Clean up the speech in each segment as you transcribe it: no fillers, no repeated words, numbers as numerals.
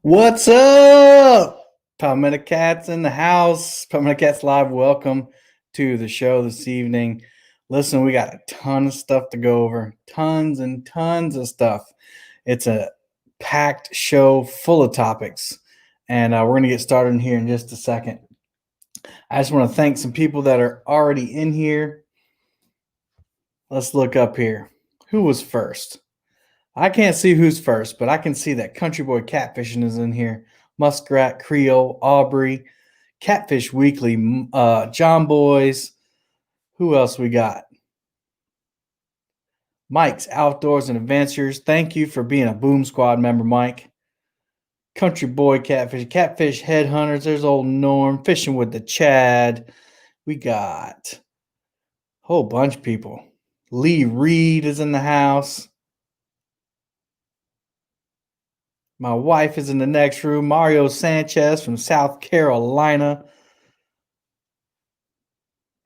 What's up? Palmetto Cats in the house. Palmetto Cats Live. Welcome to the show this evening. Listen, we got a ton of stuff to go over. Tons and tons of stuff. It's a packed show full of topics. And we're going to get started in here in just a second. I just want to thank some people that are already in here. Let's look up here. Who was first? I can't see who's first, but I can see that Country Boy Catfishing is in here. Muskrat, Creole, Aubrey, Catfish Weekly, John Boys. Who else we got? Mike's Outdoors and Adventures. Thank you for being a Boom Squad member, Mike. Country Boy Catfish, Catfish Headhunters. There's old Norm. Fishing with the Chad. We got a whole bunch of people. Lee Reed is in the house. My wife is in the next room. Mario Sanchez from South Carolina.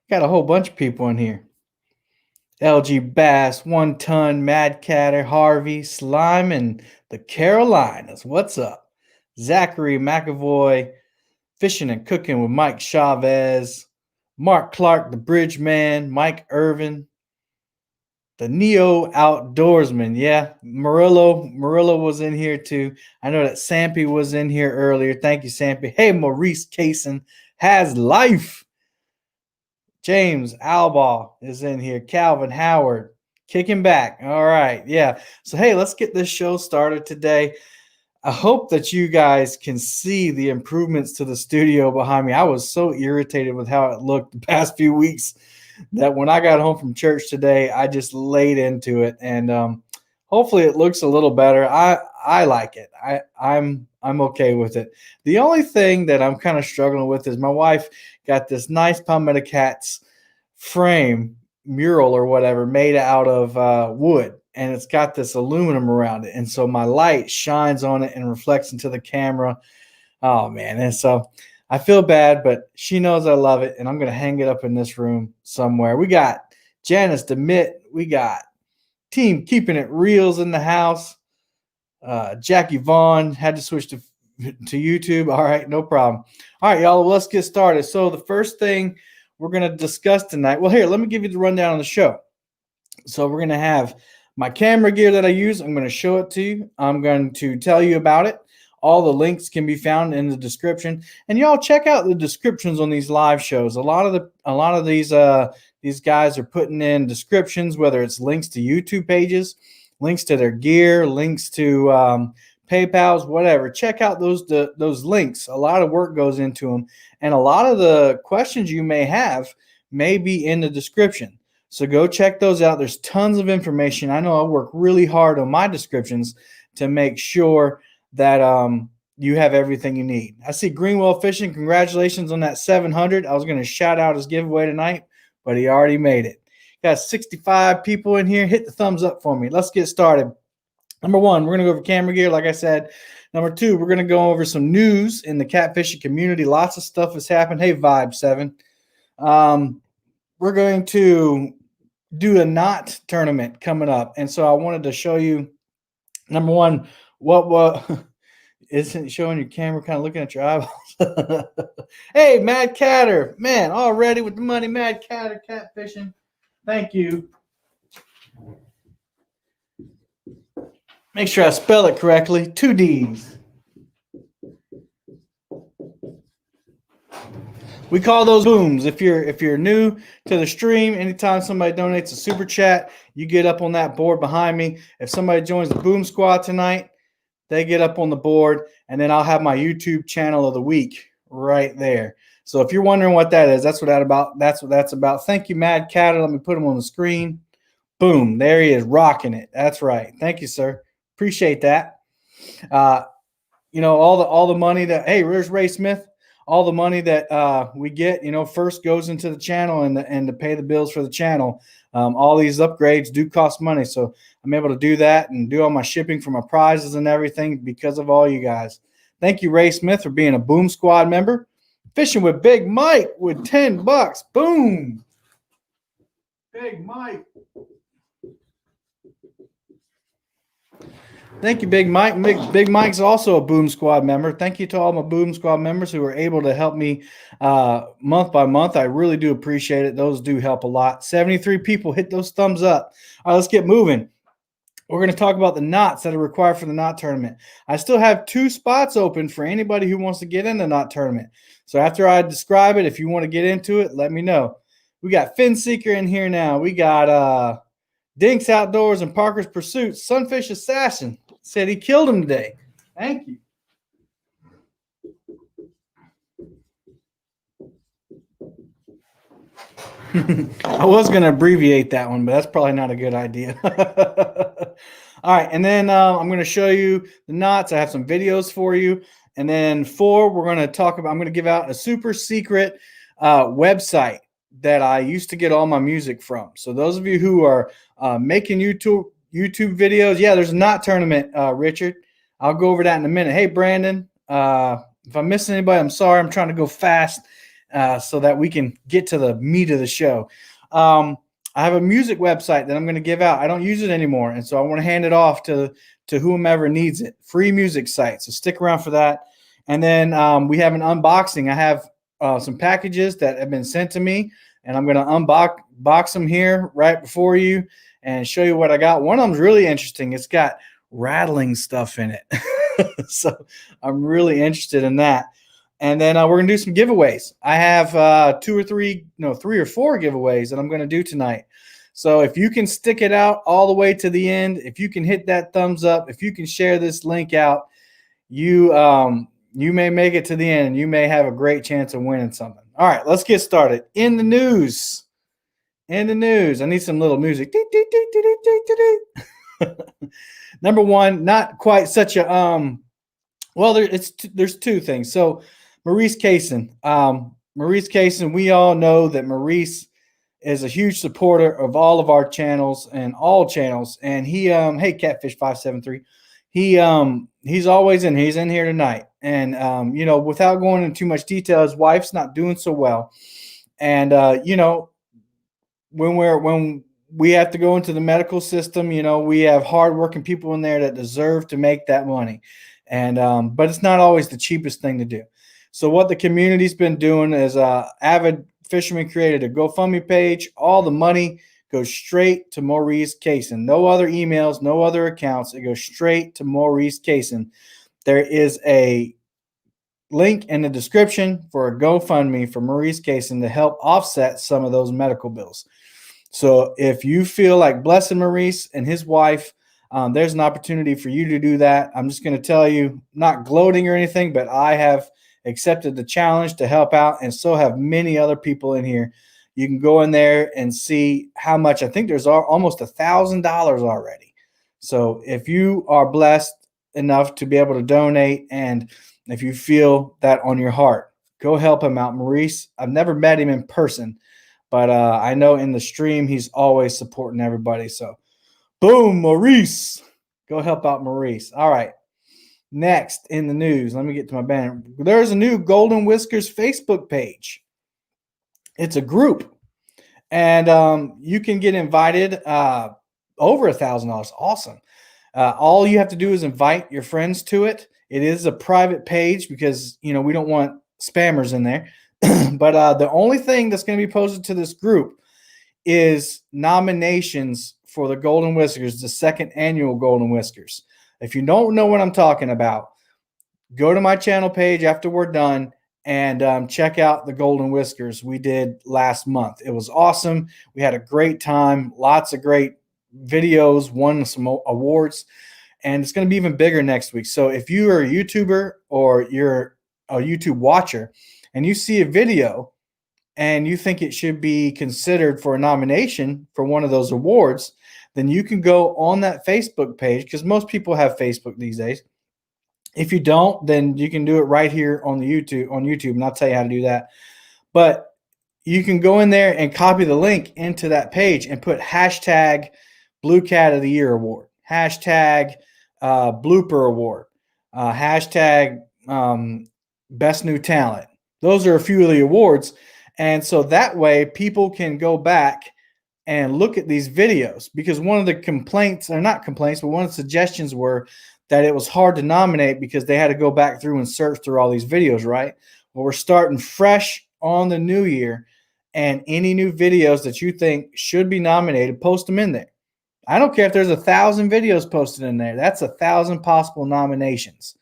Got a whole bunch of people in here. LG Bass, 1 Ton, Mad Catter, Harvey, Slime, and the Carolinas. What's up? Zachary McAvoy, Fishing and Cooking with Mike Chavez, Mark Clark, the Bridge Man, Mike Irvin, the Neo Outdoorsman. Yeah, Murillo was in here too. I know that Sampy was in here earlier. Thank you, Sampy. Hey, Maurice Kaysen has life. James Albaugh is in here. Calvin Howard kicking back. All right. Yeah. So, hey, let's get this show started today. I hope that you guys can see the improvements to the studio behind me. I was so irritated with how it looked the past few weeks that when I got home from church today, I just laid into it, and hopefully it looks a little better. I like it. I'm okay with it. The only thing that I'm kind of struggling with is my wife got this nice Palmetto Cats frame mural or whatever made out of wood, and it's got this aluminum around it, and so my light shines on it and reflects into the camera. Oh man. And so I feel bad, but she knows I love it, and I'm going to hang it up in this room somewhere. We got Janice DeMitt. We got Team Keeping It Reels in the house. Jackie Vaughn had to switch to YouTube. All right, no problem. All right, y'all, let's get started. So the first thing we're going to discuss tonight, well, here, let me give you the rundown on the show. So we're going to have my camera gear that I use. I'm going to show it to you. I'm going to tell you about it. All the links can be found in the description, and y'all check out the descriptions on these live shows. A lot of these guys are putting in descriptions, whether it's links to YouTube pages, links to their gear, links to PayPal's, whatever. Check out those links. A lot of work goes into them, and a lot of the questions you may have may be in the description. So go check those out. There's tons of information. I know I work really hard on my descriptions to make sure that you have everything you need. I see Greenwell Fishing. Congratulations on that 700. I was going to shout out his giveaway tonight, but he already made it. Got 65 people in here. Hit the thumbs up for me. Let's get started. Number one, we're going to go over camera gear, like I said. Number two, we're going to go over some news in the catfishing community. Lots of stuff has happened. Hey, Vibe 7. We're going to do a knot tournament coming up. And so I wanted to show you, number one, what isn't showing your camera, kind of looking at your eyeballs. Hey, Mad Catter, man, already with the money. Mad Catter Catfishing. Thank you. Make sure I spell it correctly. 2 D's. We call those booms. If you're new to the stream, anytime somebody donates a super chat, you get up on that board behind me. If somebody joins the Boom Squad tonight, they get up on the board, and then I'll have my YouTube channel of the week right there. So if you're wondering what that is, that's what that's about. Thank you, Mad Catter. Let me put him on the screen. Boom, there he is, rocking it. That's right. Thank you, sir. Appreciate that. All the money that, hey, where's Ray Smith? All the money that we get, first goes into the channel and to pay the bills for the channel. All these upgrades do cost money, so I'm able to do that and do all my shipping for my prizes and everything because of all you guys. Thank you, Ray Smith, for being a Boom Squad member. Fishing with Big Mike with $10. Boom. Big Mike. Thank you, Big Mike. Big Mike's also a Boom Squad member. Thank you to all my Boom Squad members who are able to help me month by month. I really do appreciate it. Those do help a lot. 73 people, hit those thumbs up. All right, let's get moving. We're going to talk about the knots that are required for the knot tournament. I still have 2 spots open for anybody who wants to get in the knot tournament. So after I describe it, if you want to get into it, let me know. We got Fin Seeker in here now. We got Dinks Outdoors and Parker's Pursuit. Sunfish Assassin said he killed him today. Thank you. I was going to abbreviate that one, but that's probably not a good idea. All right, and then I'm going to show you the knots. I have some videos for you. And then 4, we're going to talk about, I'm going to give out a super secret website that I used to get all my music from. So those of you who are making YouTube videos, yeah, there's a knot tournament, Richard. I'll go over that in a minute. Hey, Brandon, if I'm missing anybody, I'm sorry. I'm trying to go fast so that we can get to the meat of the show. I have a music website that I'm going to give out. I don't use it anymore, and so I want to hand it off to whomever needs it. Free music site, so stick around for that. And then we have an unboxing. I have some packages that have been sent to me, and I'm going to unbox them here right before you and show you what I got. One of them's really interesting. It's got rattling stuff in it. So I'm really interested in that. And then we're going to do some giveaways. I have 3 or 4 giveaways that I'm going to do tonight. So if you can stick it out all the way to the end, if you can hit that thumbs up, if you can share this link out, you may make it to the end and you may have a great chance of winning something. All right, let's get started. In the news. I need some little music. Number 1, not quite such a well, there's 2 things. So Maurice Kaysen. Maurice Kaysen, we all know that Maurice is a huge supporter of all of our channels and all channels. And he hey, Catfish 573. He's always in. He's in here tonight. And without going into too much detail, his wife's not doing so well. And when we have to go into the medical system, we have hardworking people in there that deserve to make that money. And but it's not always the cheapest thing to do. So what the community's been doing is Avid Fisherman created a GoFundMe page. All the money goes straight to Maurice Kaysen. No other emails, no other accounts. It goes straight to Maurice Kaysen. There is a link in the description for a GoFundMe for Maurice Kaysen to help offset some of those medical bills. So if you feel like blessing Maurice and his wife, there's an opportunity for you to do that. I'm just going to tell you, not gloating or anything, but I have accepted the challenge to help out, and so have many other people in here. You can go in there and see how much. I think there's almost $1,000 already. So if you are blessed enough to be able to donate, and if you feel that on your heart, go help him out. Maurice, I've never met him in person, but I know in the stream he's always supporting everybody. So boom, Maurice. Go help out Maurice. All right. Next in the news, let me get to my banner. There's a new Golden Whiskers Facebook page. It's a group, and you can get invited over $1,000. Awesome. All you have to do is invite your friends to it. It is a private page because, we don't want spammers in there. But the only thing that's going to be posted to this group is nominations for the Golden Whiskers, the 2nd annual Golden Whiskers. If you don't know what I'm talking about, go to my channel page after we're done and check out the Golden Whiskers we did last month. It was awesome. We had a great time, lots of great videos, won some awards, and it's going to be even bigger next week. So if you are a YouTuber or you're a YouTube watcher and you see a video and you think it should be considered for a nomination for one of those awards, then you can go on that Facebook page, because most people have Facebook these days. If you don't, then you can do it right here on YouTube, and I'll tell you how to do that. But you can go in there and copy the link into that page and put hashtag Blue Cat of the Year Award, hashtag Blooper Award, hashtag Best New Talent. Those are a few of the awards. And so that way people can go back and look at these videos, because one of the complaints, or not complaints, but one of the suggestions were that it was hard to nominate because they had to go back through and search through all these videos, right? Well, we're starting fresh on the new year, and any new videos that you think should be nominated, post them in there. I don't care if there's 1,000 videos posted in there. That's 1,000 possible nominations.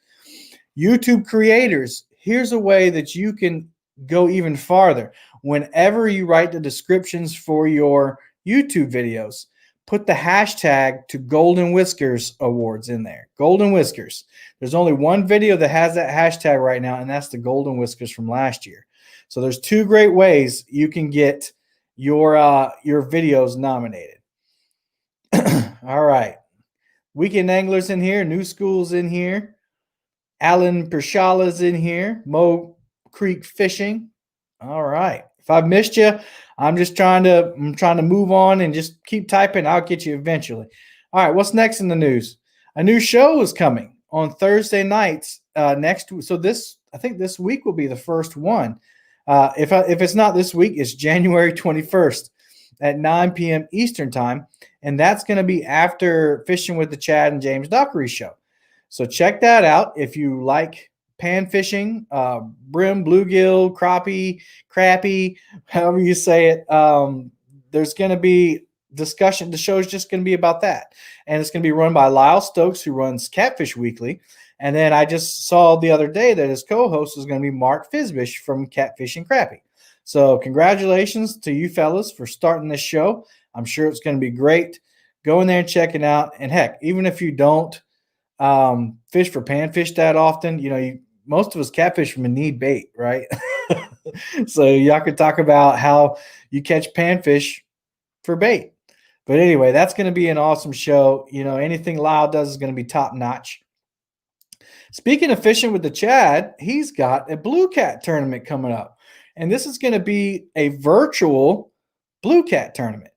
YouTube creators, here's a way that you can go even farther. Whenever you write the descriptions for your YouTube videos, put the hashtag to Golden Whiskers Awards in there. Golden Whiskers. There's only one video that has that hashtag right now, and that's the Golden Whiskers from last year. So there's two great ways you can get your videos nominated. All right. Weekend Anglers in here. New School's in here. Alan Pershala's in here. Mo Creek Fishing. All right. If I've missed you, I'm trying to move on and just keep typing. I'll get you eventually. All right. What's next in the news? A new show is coming on Thursday nights next week. So I think this week will be the first one. If it's not this week, it's January 21st at 9 p.m. Eastern time. And that's going to be after Fishing with the Chad and James Dockery show. So check that out. If you like pan fishing, brim, bluegill, crappie, however you say it, there's going to be discussion. The show is just going to be about that. And it's going to be run by Lyle Stokes, who runs Catfish Weekly. And then I just saw the other day that his co-host is going to be Mark Fisbish from Catfish and Crappie. So congratulations to you fellas for starting this show. I'm sure it's going to be great. Go in there and check it out. And heck, even if you don't fish for panfish that often, most of us catfishermen need bait, right? So y'all could talk about how you catch panfish for bait. But anyway, that's going to be an awesome show. Anything Lyle does is going to be top notch. Speaking of Fishing with the Chad, he's got a blue cat tournament coming up. And this is going to be a virtual blue cat tournament,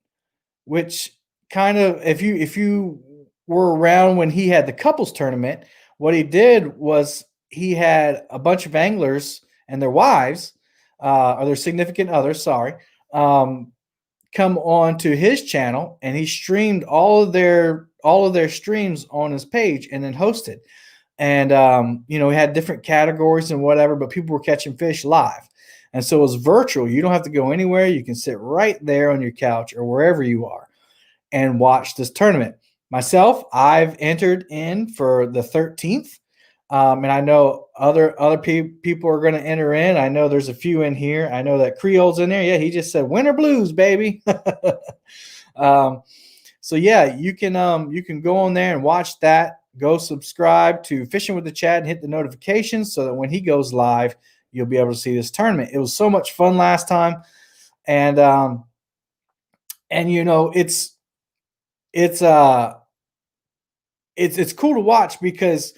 which kind of, if you were around when he had the couples tournament, what he did was he had a bunch of anglers and their wives, or their significant others, come on to his channel, and he streamed all of their streams on his page and then hosted. And he had different categories and whatever, but people were catching fish live. And so it was virtual. You don't have to go anywhere. You can sit right there on your couch or wherever you are and watch this tournament. Myself, I've entered in for the 13th. And I know other people are going to enter in. I know there's a few in here. I know that Creole's in there. Yeah, he just said winter blues, baby. So yeah, you can go on there and watch that. Go subscribe to Fishing with the Chad and hit the notifications so that when he goes live, you'll be able to see this tournament. It was so much fun last time. And it's cool to watch because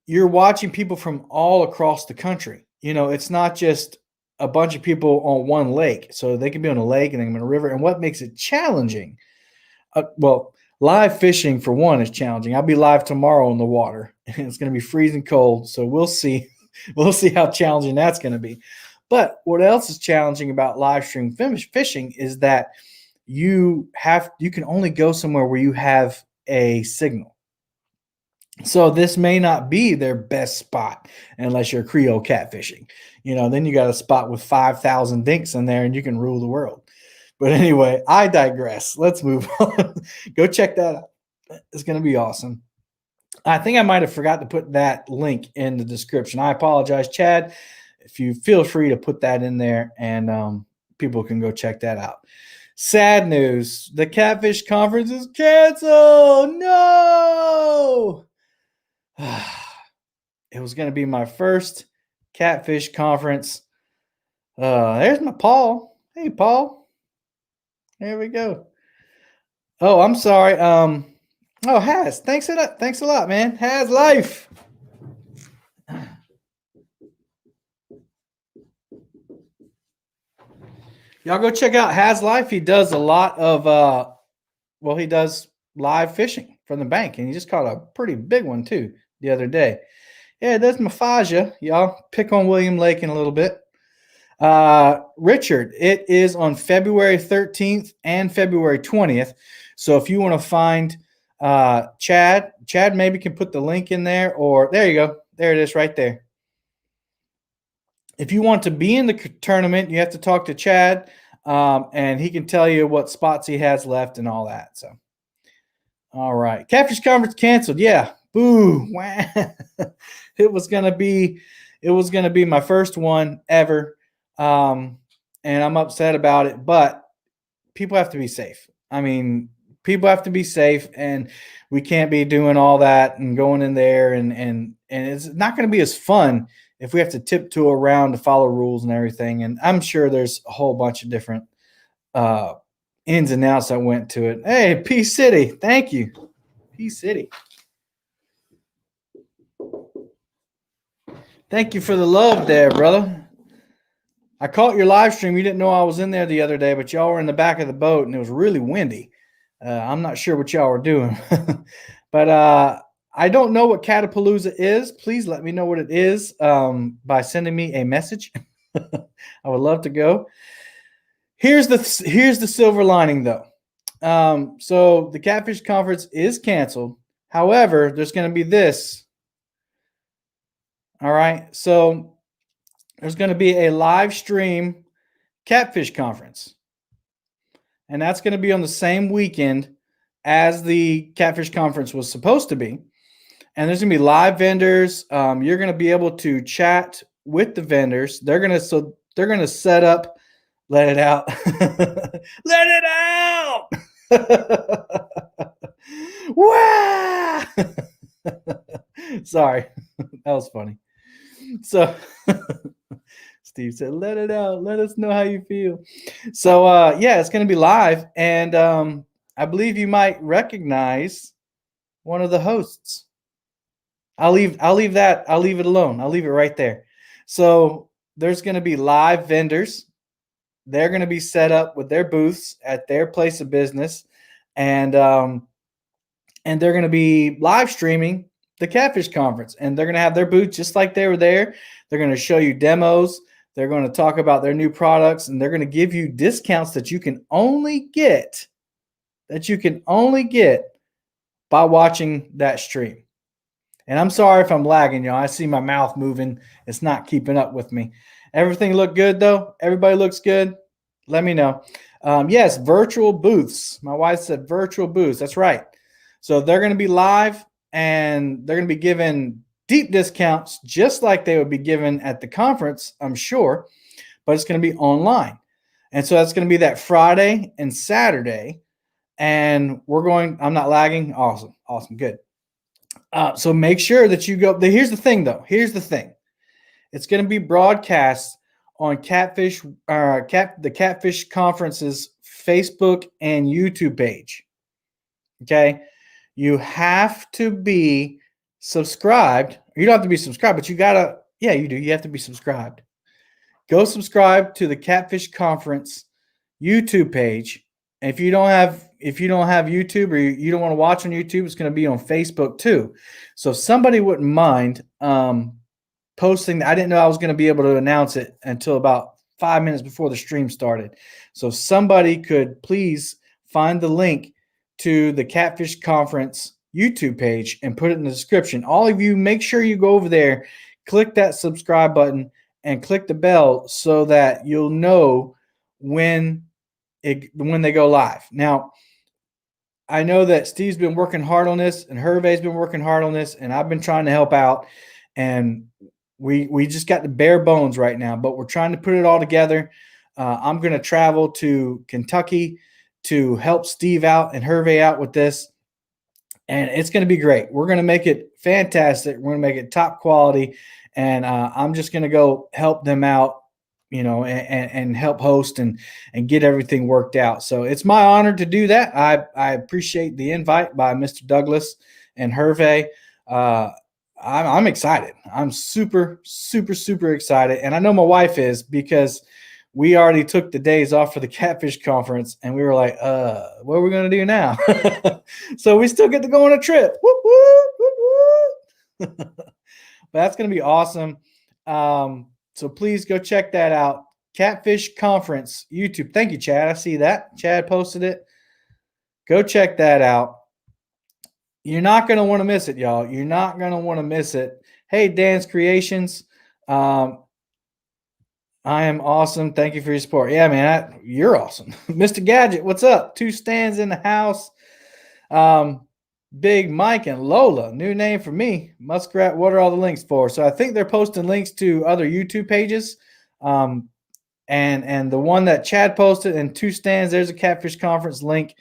you're watching people from all across the country. It's not just a bunch of people on one lake. So they can be on a lake and they can be on a river. And what makes it challenging? Live fishing, for one, is challenging. I'll be live tomorrow in the water, and it's going to be freezing cold. So we'll see. We'll see how challenging that's going to be. But what else is challenging about live stream fishing is that you can only go somewhere where you have a signal. So this may not be their best spot unless you're Creole catfishing. Then you got a spot with 5,000 dinks in there and you can rule the world. But anyway, I digress. Let's move on. Go check that out. It's going to be awesome. I think I might have forgot to put that link in the description. I apologize, Chad. If you feel free to put that in there, and people can go check that out. Sad news. The Catfish Conference is canceled. No! It was going to be my first Catfish Conference. There's my Paul. Hey, Paul. There we go. Oh, I'm sorry. Has. Thanks a lot, man. Has Life. Y'all go check out Has Life. He does a lot of he does live fishing from the bank, and he just caught a pretty big one too the other day. Yeah, that's my Faja. Y'all pick on William Lake in a little bit. Richard, it is on February 13th and February 20th. So if you want to find Chad maybe can put the link in there, or there you go. There it is right there. If you want to be in the tournament, you have to talk to Chad, and he can tell you what spots he has left and all that. So, all right. Catfish conference canceled. Yeah. Boo. It was gonna be my first one ever. And I'm upset about it, but people have to be safe. I mean, people have to be safe, and we can't be doing all that and going in there, and it's not going to be as fun if we have to tiptoe around to follow rules and everything. And I'm sure there's a whole bunch of different uh, ins and outs that went to it. Hey, P City, thank you, P City. Thank you for the love there, brother. I caught your live stream. You didn't know I was in there the other day, but y'all were in the back of the boat and it was really windy. I'm not sure what y'all were doing, but I don't know what Catapalooza is. Please let me know what it is by sending me a message. I would love to go. Here's the silver lining, though. So the Catfish Conference is canceled. However, there's going to be this. All right. So there's going to be a live stream Catfish Conference. And that's going to be on the same weekend as the Catfish Conference was supposed to be. And there's going to be live vendors. You're going to be able to chat with the vendors. They're going to set up, let it out. Let it out. Wow. Sorry. That was funny. So Steve said, let it out. Let us know how you feel. So yeah, it's going to be live. And I believe you might recognize one of the hosts. I'll leave it alone. I'll leave it right there. So there's going to be live vendors. They're going to be set up with their booths at their place of business. And they're going to be live streaming the Catfish Conference. And they're going to have their booth just like they were there. They're going to show you demos. They're going to talk about their new products. And they're going to give you discounts that you can only get by watching that stream. And I'm sorry if I'm lagging, y'all. I see my mouth moving. It's not keeping up with me. Everything looked good, though. Everybody looks good. Let me know. Yes, virtual booths. My wife said virtual booths. That's right. So they're going to be live, and they're going to be given deep discounts just like they would be given at the conference, I'm sure. But it's going to be online. And so that's going to be that Friday and Saturday. And I'm not lagging. Awesome. Good. So make sure that you go. Here's the thing, though. It's going to be broadcast on Catfish, the Catfish Conference's Facebook and YouTube page. Okay, you have to be subscribed. You don't have to be subscribed, but you gotta. Yeah, you do. You have to be subscribed. Go subscribe to the Catfish Conference YouTube page. And if you don't have YouTube, or you don't want to watch on YouTube, it's going to be on Facebook too. So if somebody wouldn't mind posting, I didn't know I was going to be able to announce it until about 5 minutes before the stream started. So if somebody could please find the link to the Catfish Conference YouTube page and put it in the description. All of you, make sure you go over there, click that subscribe button, and click the bell so that you'll know when they go live. Now, I know that Steve's been working hard on this, and Hervé's been working hard on this, and I've been trying to help out. And we just got the bare bones right now, but we're trying to put it all together. I'm going to travel to Kentucky to help Steve out and Hervé out with this, and it's going to be great. We're going to make it fantastic. We're going to make it top quality, and I'm just going to go help them out, and help host and get everything worked out. So it's my honor to do that. I appreciate the invite by Mr. Douglas and Hervé. I'm excited. I'm super, super, super excited. And I know my wife is, because we already took the days off for the Catfish Conference, and we were like, what are we going to do now? So we still get to go on a trip. Whoop, whoop, whoop, whoop. But that's going to be awesome. So please go check that out. Catfish Conference YouTube. Thank you, Chad. I see that. Chad posted it. Go check that out. You're not going to want to miss it, y'all. You're not going to want to miss it. Hey, Dan's Creations. I am awesome. Thank you for your support. Yeah, man, you're awesome. Mr. Gadget, what's up? 2 stands in the house. Big Mike and Lola, new name for me. Muskrat, what are all the links for? So I think they're posting links to other YouTube pages. And the one that Chad posted and 2 stands, there's a Catfish Conference link.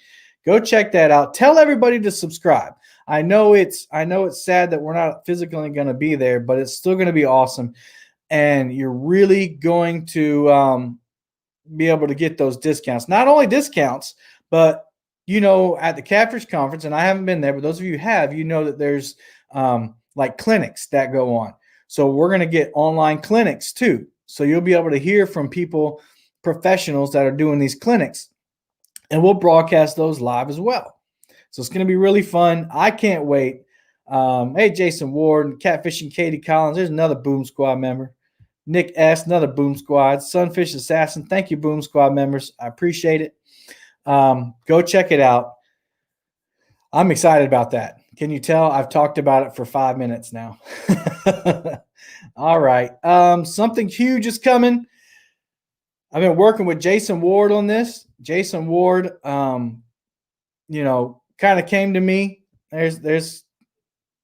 Go check that out. Tell everybody to subscribe. I know it's sad that we're not physically going to be there, but it's still going to be awesome. And you're really going to be able to get those discounts. Not only discounts, but at the Catfish Conference, and I haven't been there, but those of you who have, that there's like clinics that go on. So we're going to get online clinics too. So you'll be able to hear from people, professionals that are doing these clinics, and we'll broadcast those live as well. So it's going to be really fun. I can't wait. Hey, Jason Ward, Catfishing Katie Collins. There's another Boom Squad member. Nick S., another Boom Squad. Sunfish Assassin. Thank you, Boom Squad members. I appreciate it. Go check it out. I'm excited about that. Can you tell? I've talked about it for 5 minutes now. All right. Something huge is coming. I've been working with Jason Ward on this. Jason Ward, kind of came to me. There's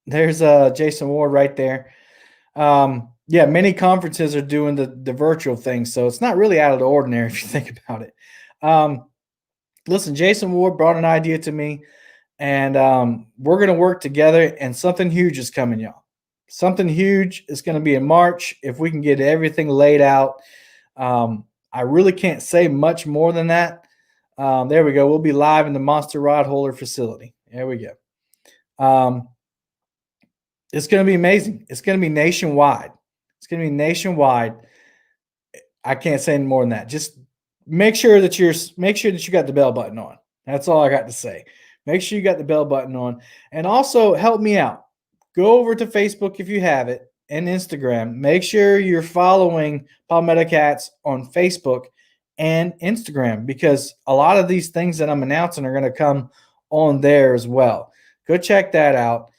Jason Ward right there. Many conferences are doing the virtual thing, so it's not really out of the ordinary if you think about it. Listen, Jason Ward brought an idea to me, and we're going to work together, and something huge is coming, y'all. Something huge is going to be in March if we can get everything laid out. I really can't say much more than that. There we go. We'll be live in the Monster Rod Holder facility. There we go. It's going to be amazing. It's going to be nationwide. It's going to be nationwide. I can't say any more than that. Just make sure that you got the bell button on. That's all I got to say. Make sure you got the bell button on, and also help me out. Go over to Facebook if you have it, and Instagram. Make sure you're following Palmetto Cats on Facebook and Instagram, because a lot of these things that I'm announcing are going to come on there as well. Go check that out.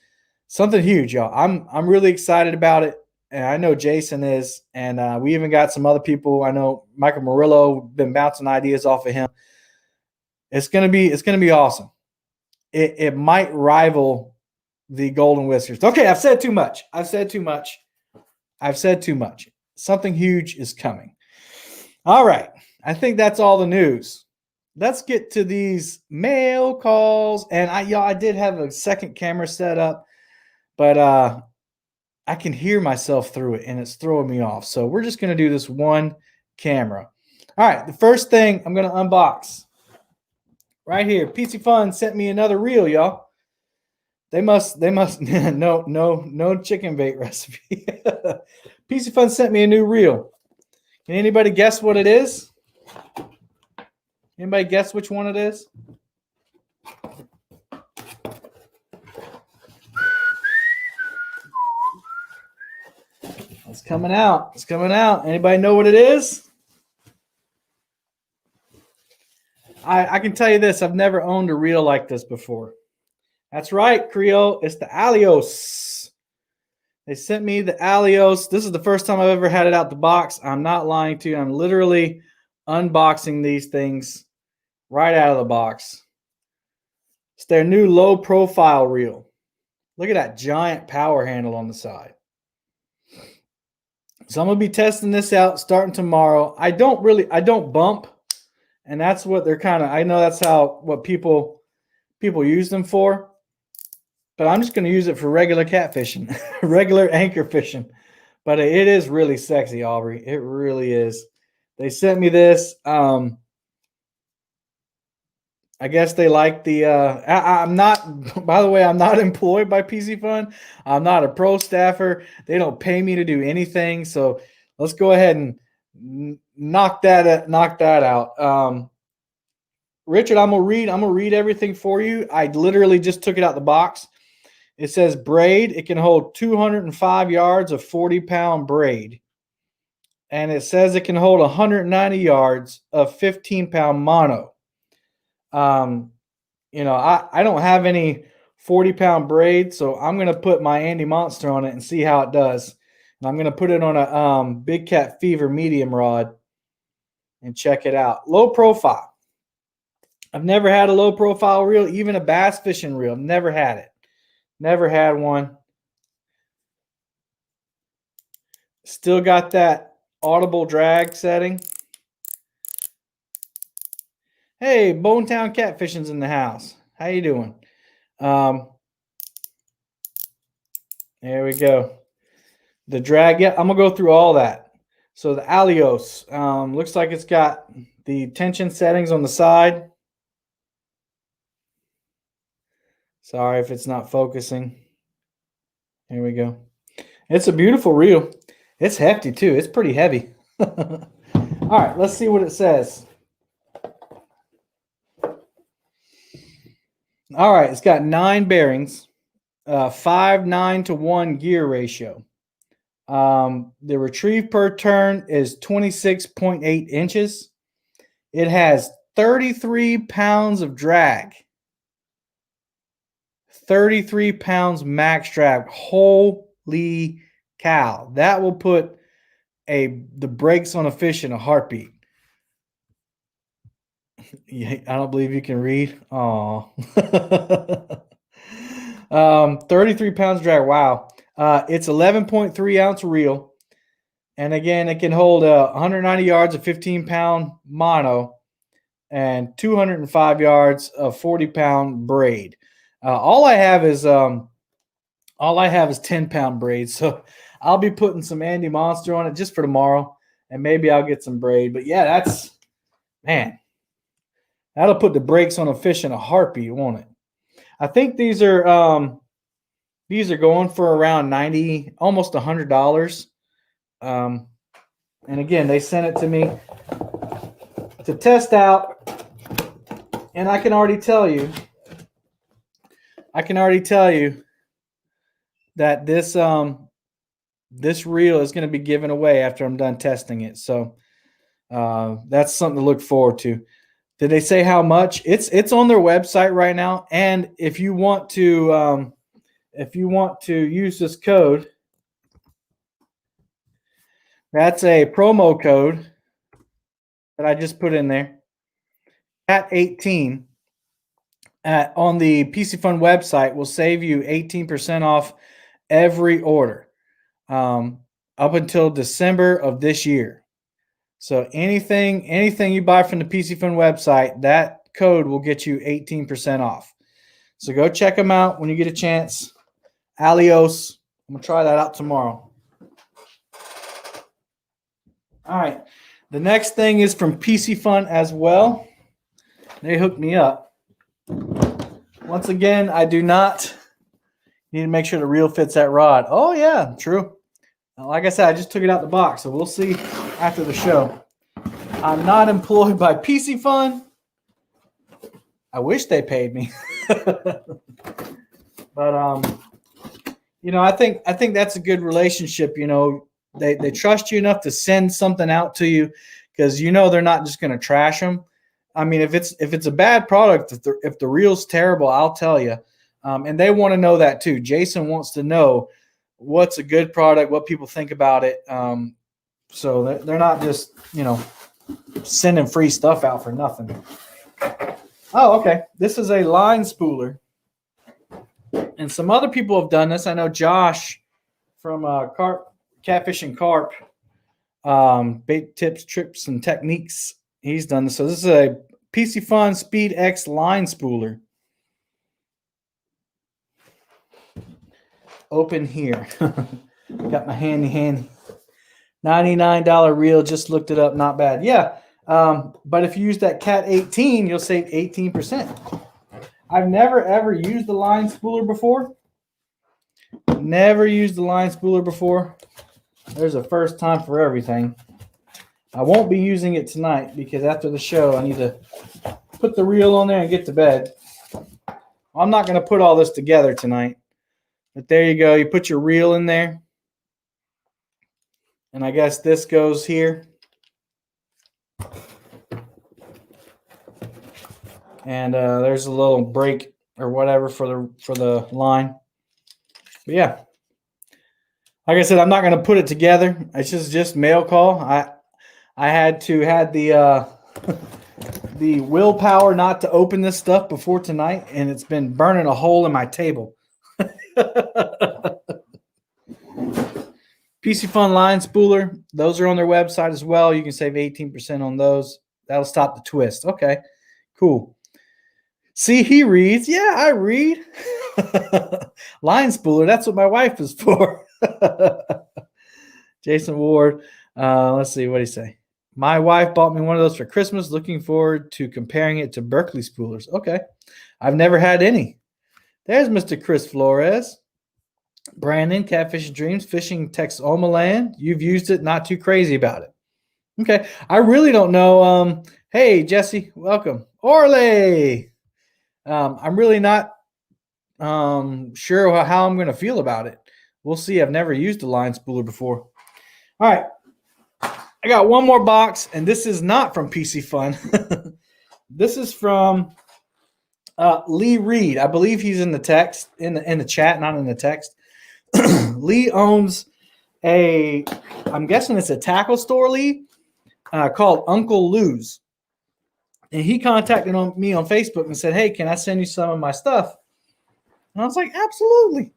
Something huge, y'all. I'm really excited about it, and I know Jason is, and we even got some other people. I know Michael Murillo, been bouncing ideas off of him. It's gonna be awesome. It might rival the Golden Whiskers. Okay, I've said too much. Something huge is coming. All right, I think that's all the news. Let's get to these mail calls. And I did have a second camera set up, but I can hear myself through it, and it's throwing me off. So we're just going to do this one camera. All right, the first thing I'm going to unbox right here. Piscifun sent me another reel, y'all. They must no chicken bait recipe. Piscifun sent me a new reel. Can anybody guess what it is? Anybody guess which one it is? It's coming out. It's coming out. Anybody know what it is? I can tell you this. I've never owned a reel like this before. That's right, Creole. It's the Alios. They sent me the Alios. This is the first time I've ever had it out the box. I'm not lying to you. I'm literally unboxing these things right out of the box. It's their new low profile reel. Look at that giant power handle on the side. So I'm going to be testing this out starting tomorrow. I don't bump, and that's what they're I know that's what people use them for, but I'm just going to use it for regular catfishing, regular anchor fishing. But it is really sexy, Aubrey. It really is. They sent me this. I guess they like the I'm not, by the way, I'm not employed by Piscifun. I'm not a pro staffer. They don't pay me to do anything. So let's go ahead and knock that out. Richard, I'm gonna read everything for you. I literally just took it out the box. It says braid. It can hold 205 yards of 40-pound braid. and it says it can hold 190 yards of 15-pound mono. I don't have any 40-pound braid, so I'm going to put my Andy Monster on it and see how it does. And I'm going to put it on a Big Cat Fever medium rod and check it out. Low profile. I've never had a low profile reel, even a bass fishing reel. Never had it. Never had one. Still got that audible drag setting. Hey, Bonetown Catfishing's in the house. How you doing? There we go. The drag, yeah, I'm going to go through all that. So the Alios, looks like it's got the tension settings on the side. Sorry if it's not focusing. Here we go. It's a beautiful reel. It's hefty too. It's pretty heavy. All right, let's see what it says. All right, it's got 9 bearings, 5:9 to 1 gear ratio. The retrieve per turn is 26.8 inches. It has 33 pounds of drag. 33 pounds max drag. Holy cow. That will put the brakes on a fish in a heartbeat. I don't believe you can read. Oh. 33 pounds drag. Wow. It's 11.3 ounce reel. And again, it can hold 190 yards of 15-pound mono and 205 yards of 40-pound braid. All I have is 10-pound braid. So I'll be putting some Andy Monster on it just for tomorrow, and maybe I'll get some braid. But yeah, that'll put the brakes on a fish in a heartbeat, won't it? I think these are going for around $90, almost $100. And again, they sent it to me to test out, and I can already tell you that this reel is going to be given away after I'm done testing it. So that's something to look forward to. Did they say how much? It's on their website right now, and if you want to use this code, that's a promo code that I just put in there. At 18 on the Piscifun website will save you 18% off every order up until December of this year. So anything you buy from the Piscifun website, that code will get you 18% off. So go check them out when you get a chance. Alios. I'm going to try that out tomorrow. All right. The next thing is from Piscifun as well. They hooked me up. Once again, I do not need to make sure the reel fits that rod. Oh, yeah, true. Like I said, I just took it out the box, so we'll see after the show. I'm not employed by Piscifun. I wish they paid me. But I think that's a good relationship. They trust you enough to send something out to you because they're not just going to trash them. I mean, if it's a bad product, if the reel's terrible, I'll tell you. And they want to know that too. Jason wants to know what's a good product, what people think about it. So they're not just sending free stuff out for nothing. Oh, okay. This is a line spooler. And some other people have done this. I know Josh from Catfish and Carp, Bait Tips, Trips, and Techniques. He's done this. So this is a Piscifun Speed X line spooler. Open here. Got my handy. $99 reel. Just looked it up. Not bad. Yeah. But if you use that Cat 18, you'll save 18%. I've never, ever used the line spooler before. Never used the line spooler before. There's a first time for everything. I won't be using it tonight because after the show, I need to put the reel on there and get to bed. I'm not going to put all this together tonight. But there you go. You put your reel in there. And I guess this goes here. And there's a little break or whatever for the line. But yeah, like I said, I'm not going to put it together. It's just mail call. I had the the willpower not to open this stuff before tonight, and it's been burning a hole in my table. Piscifun line spooler. Those are on their website as well. You can save 18% on those. That'll stop the twist. Okay, cool. See, he reads. Yeah, I read. Line spooler. That's what my wife is for. Jason Ward. Let's see. What did he say? My wife bought me one of those for Christmas. Looking forward to comparing it to Berkeley spoolers. Okay. I've never had any. There's Mr. Chris Flores. Brandon, Catfish Dreams, Fishing Texoma Land. You've used it, not too crazy about it. Okay. I really don't know. Hey, Jesse, welcome. Orley. I'm really not sure how I'm going to feel about it. We'll see. I've never used a line spooler before. All right. I got one more box, and this is not from Piscifun. This is from Lee Reed. I believe he's in the text, in the chat, not in the text. Lee owns I'm guessing it's a tackle store, Lee, called Uncle Lou's. And he contacted me on Facebook and said, hey, can I send you some of my stuff? And I was like, absolutely.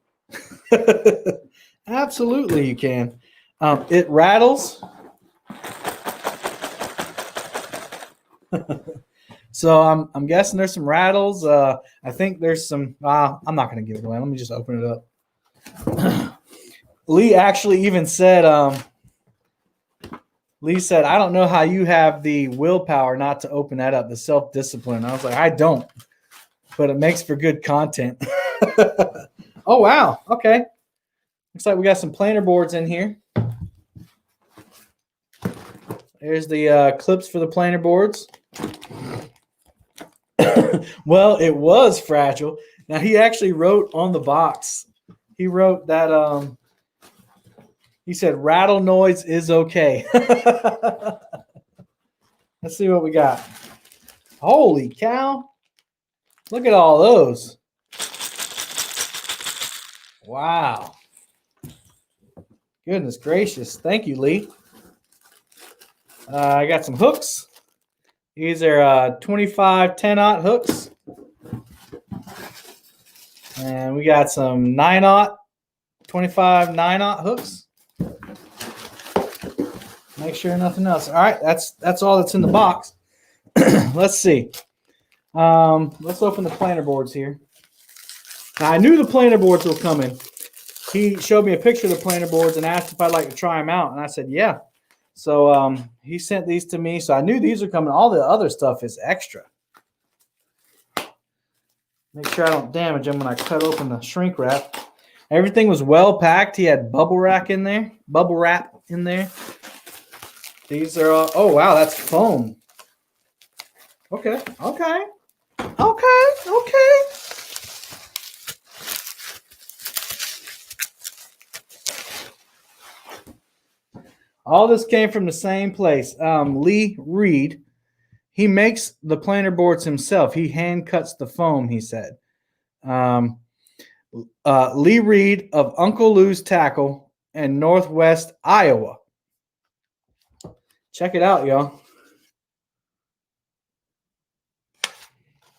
Absolutely, you can. It rattles. So I'm guessing there's some rattles. I think there's some. I'm not going to give it away. Let me just open it up. Lee actually even said. Lee said, "I don't know how you have the willpower not to open that up, the self-discipline." I was like, "I don't, but it makes for good content." Oh wow! Okay, looks like we got some planer boards in here. There's the clips for the planer boards. Well, it was fragile. Now, he actually wrote on the box. He wrote that he said, rattle noise is okay. Let's see what we got. Holy cow. Look at all those. Wow. Goodness gracious. Thank you, Lee. I got some hooks. These are 25 10-aught hooks. And we got some 9-aught, 25 9-aught hooks. Make sure nothing else. All right, that's all that's in the box. Let's see. Let's open the planer boards here. Now, I knew the planer boards were coming. He showed me a picture of the planer boards and asked if I'd like to try them out. And I said, yeah. So he sent these to me. So I knew these are coming. All the other stuff is extra. Make sure I don't damage them when I cut open the shrink wrap. Everything was well packed. He had bubble wrap in there. These are all, oh wow, that's foam. Okay. All this came from the same place. Lee Reed. He makes the planer boards himself. He hand cuts the foam, he said. Lee Reed of Uncle Lou's Tackle in Northwest Iowa. Check it out, y'all.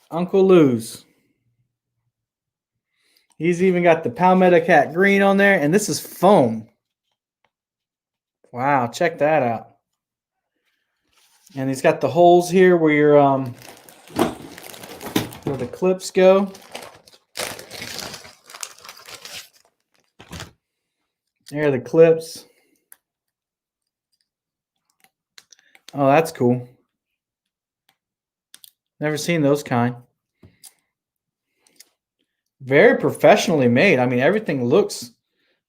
Uncle Lou's. He's even got the Palmetto Cat green on there, and this is foam. Wow, check that out. And he's got the holes here where your where the clips go. There are the clips. Oh, that's cool. Never seen those kind. Very professionally made. I mean, everything looks,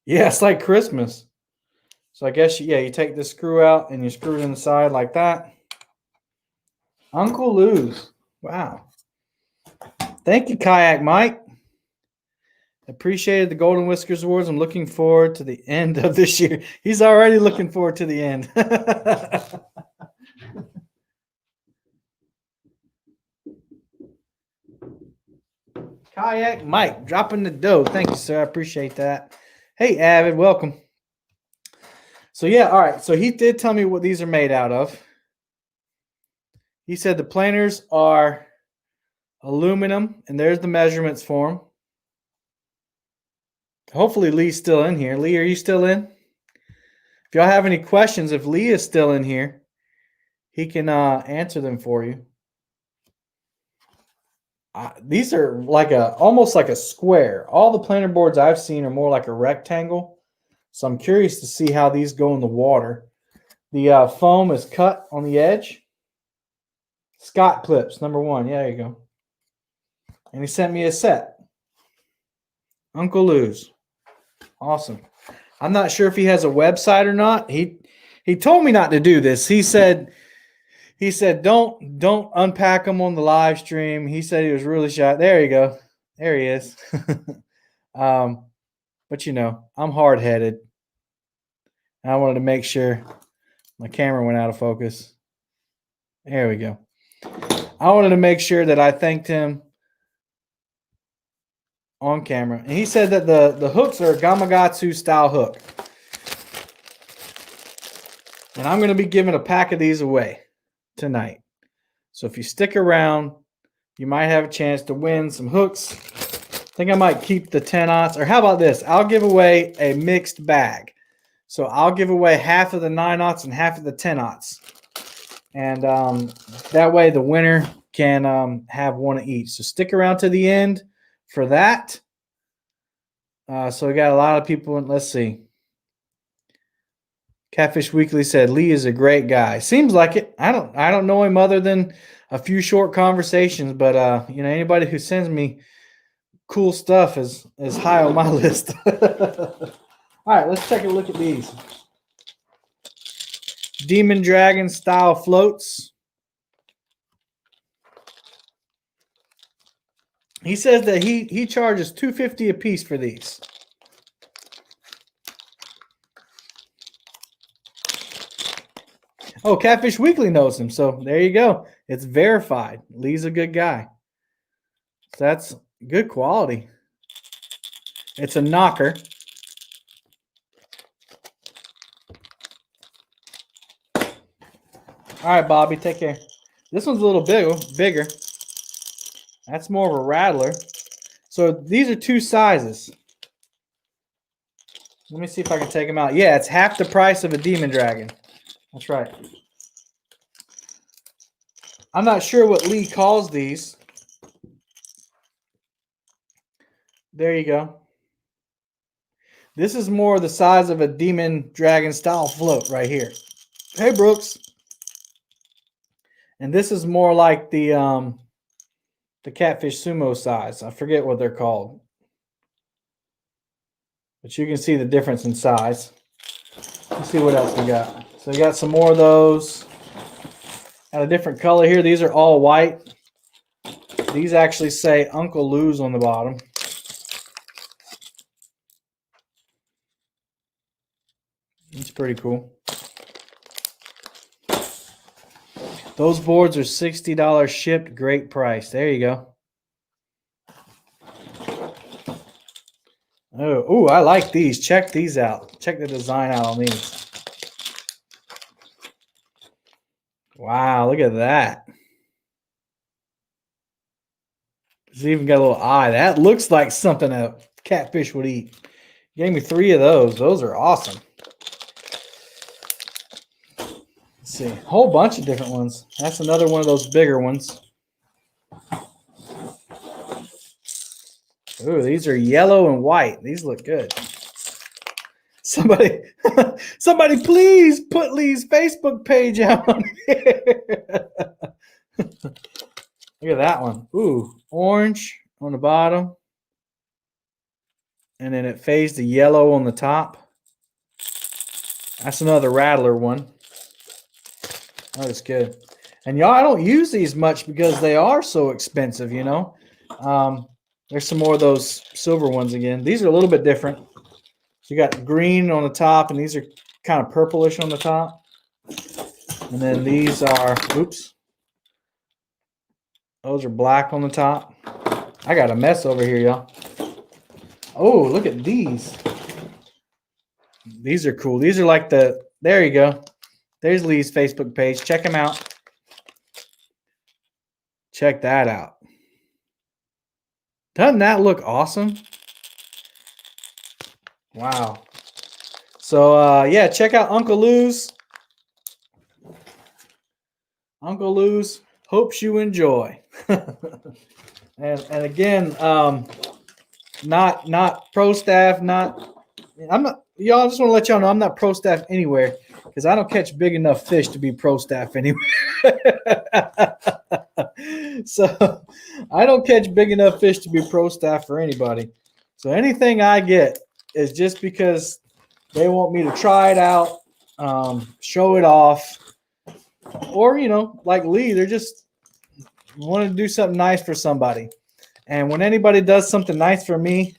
yeah, it's like Christmas. So I guess, yeah, you take this screw out and you screw it inside like that. Uncle Lou's. Wow. Thank you, Kayak Mike. Appreciated the Golden Whiskers Awards. I'm looking forward to the end of this year. He's already looking forward to the end. Kayak Mike dropping the dough. Thank you, sir. I appreciate that. Hey, Avid, welcome. So yeah, all right. So he did tell me what these are made out of. He said the planers are aluminum, and there's the measurements for them. Hopefully Lee's still in here. Lee, are you still in? If y'all have any questions, if Lee is still in here, he can answer them for you. These are like almost like a square. All the planer boards I've seen are more like a rectangle. So I'm curious to see how these go in the water. The foam is cut on the edge. Scott clips, number 1. Yeah, there you go. And he sent me a set. Uncle Lou's. Awesome. I'm not sure if he has a website or not. He told me not to do this. He said don't unpack them on the live stream. He said he was really shy. There you go. There he is. But you know, I'm hard-headed. I wanted to make sure my camera went out of focus. There we go. I wanted to make sure that I thanked him on camera. And he said that the hooks are a Gamakatsu style hook. And I'm going to be giving a pack of these away tonight. So if you stick around, you might have a chance to win some hooks. I think I might keep the 10-aughts. Or how about this? I'll give away a mixed bag. So I'll give away half of the 9-aughts and half of the 10-aughts. And that way the winner can have one of each. So stick around to the end for that. So we got a lot of people. Let's see. Catfish Weekly said Lee is a great guy. Seems like it. I don't know him other than a few short conversations, but you know, anybody who sends me cool stuff is high on my list. All right, let's take a look at these. Demon Dragon style floats. He says that he charges $250 a piece for these. Oh, Catfish Weekly knows him, so there you go. It's verified. Lee's a good guy. So that's good quality. It's a knocker. All right, Bobby, take care. This one's a little bigger. That's more of a rattler. So these are 2 sizes. Let me see if I can take them out. Yeah, it's half the price of a Demon Dragon. That's right. I'm not sure what Lee calls these. There you go. This is more the size of a Demon Dragon style float right here. Hey, Brooks. And this is more like the Catfish Sumo size. I forget what they're called. But you can see the difference in size. Let's see what else we got. So we got some more of those. Got a different color here. These are all white. These actually say Uncle Lou's on the bottom. It's pretty cool. Those boards are $60 shipped. Great price. There you go. Oh, I like these. Check these out. Check the design out on these. Wow, look at that. It's even got a little eye. That looks like something a catfish would eat. Gave me 3 of those. Those are awesome. Let's see. A whole bunch of different ones. That's another one of those bigger ones. Ooh, these are yellow and white. These look good. Somebody please put Lee's Facebook page out on here. Look at that one. Ooh, orange on the bottom. And then it fades to yellow on the top. That's another rattler one. That is good. And y'all, I don't use these much because they are so expensive, you know. There's some more of those silver ones again. These are a little bit different. So you got green on the top, and these are kind of purplish on the top. And then these are, oops, those are black on the top. I got a mess over here, y'all. Oh, look at these. These are cool. These are like there you go. There's Lee's Facebook page. Check him out. Check that out. Doesn't that look awesome? Wow. So, yeah, check out Uncle Lou's. Uncle Lou's hopes you enjoy. and again, not pro staff, I'm not, y'all, I just want to let y'all know I'm not pro staff anywhere because I don't catch big enough fish to be pro staff anywhere. So I don't catch big enough fish to be pro staff for anybody. So anything I get is just because they want me to try it out, show it off, or, you know, like Lee, they're just wanting to do something nice for somebody. And when anybody does something nice for me,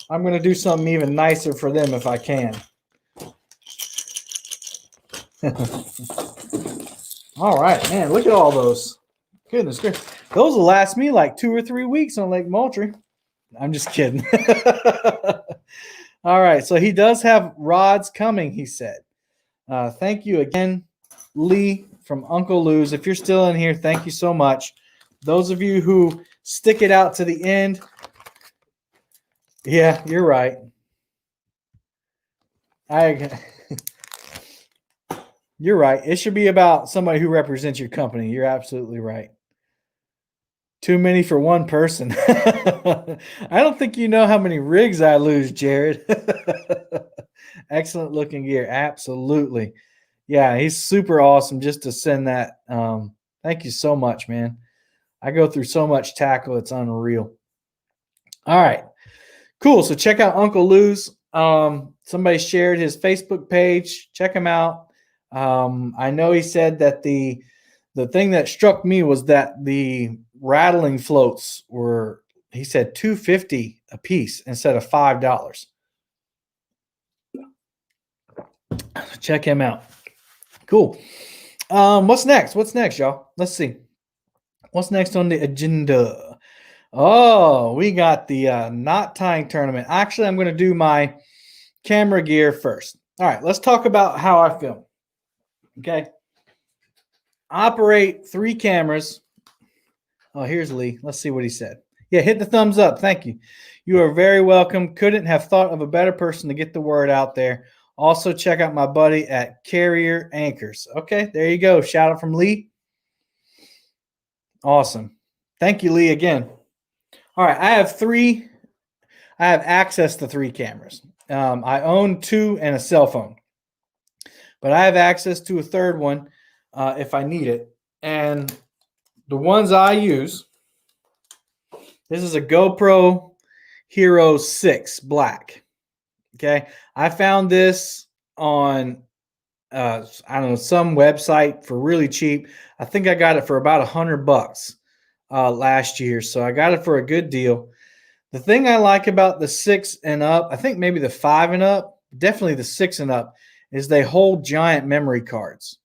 I'm going to do something even nicer for them if I can. All right, man, look at all those. Goodness gracious. Those will last me like 2 or 3 weeks on Lake Moultrie. I'm just kidding. All right, so he does have rods coming, he said. Thank you again, Lee from Uncle Lou's. If you're still in here, thank you so much. Those of you who stick it out to the end, yeah, you're right. You're right. It should be about somebody who represents your company. You're absolutely right. Too many for one person. I don't think you know how many rigs I lose, Jared. Excellent looking gear. Absolutely. Yeah, he's super awesome just to send that. Thank you so much, man. I go through so much tackle. It's unreal. All right. Cool. So check out Uncle Lou's. Somebody shared his Facebook page. Check him out. I know he said that the thing that struck me was that the rattling floats were, he said, $2.50 a piece instead of $5. Check him out. Cool. What's next? What's next, y'all? Let's see. What's next on the agenda? Oh, we got the knot tying tournament. Actually, I'm going to do my camera gear first. All right, let's talk about how I film. Okay. Operate 3 cameras. Oh, here's Lee. Let's see what he said. Yeah, hit the thumbs up. Thank you. You are very welcome. Couldn't have thought of a better person to get the word out there. Also, check out my buddy at Carrier Anchors. Okay, there you go. Shout out from Lee. Awesome. Thank you, Lee, again. All right, I have access to 3 cameras. I own 2 and a cell phone, but I have access to a third one if I need it. And the ones I use, this is a GoPro Hero 6 Black. Okay, I found this on I don't know, some website for really cheap. I think I got it for about $100 last year, so I got it for a good deal. The thing I like about the 6 and up, I think maybe the 5 and up, definitely the 6 and up, is they hold giant memory cards.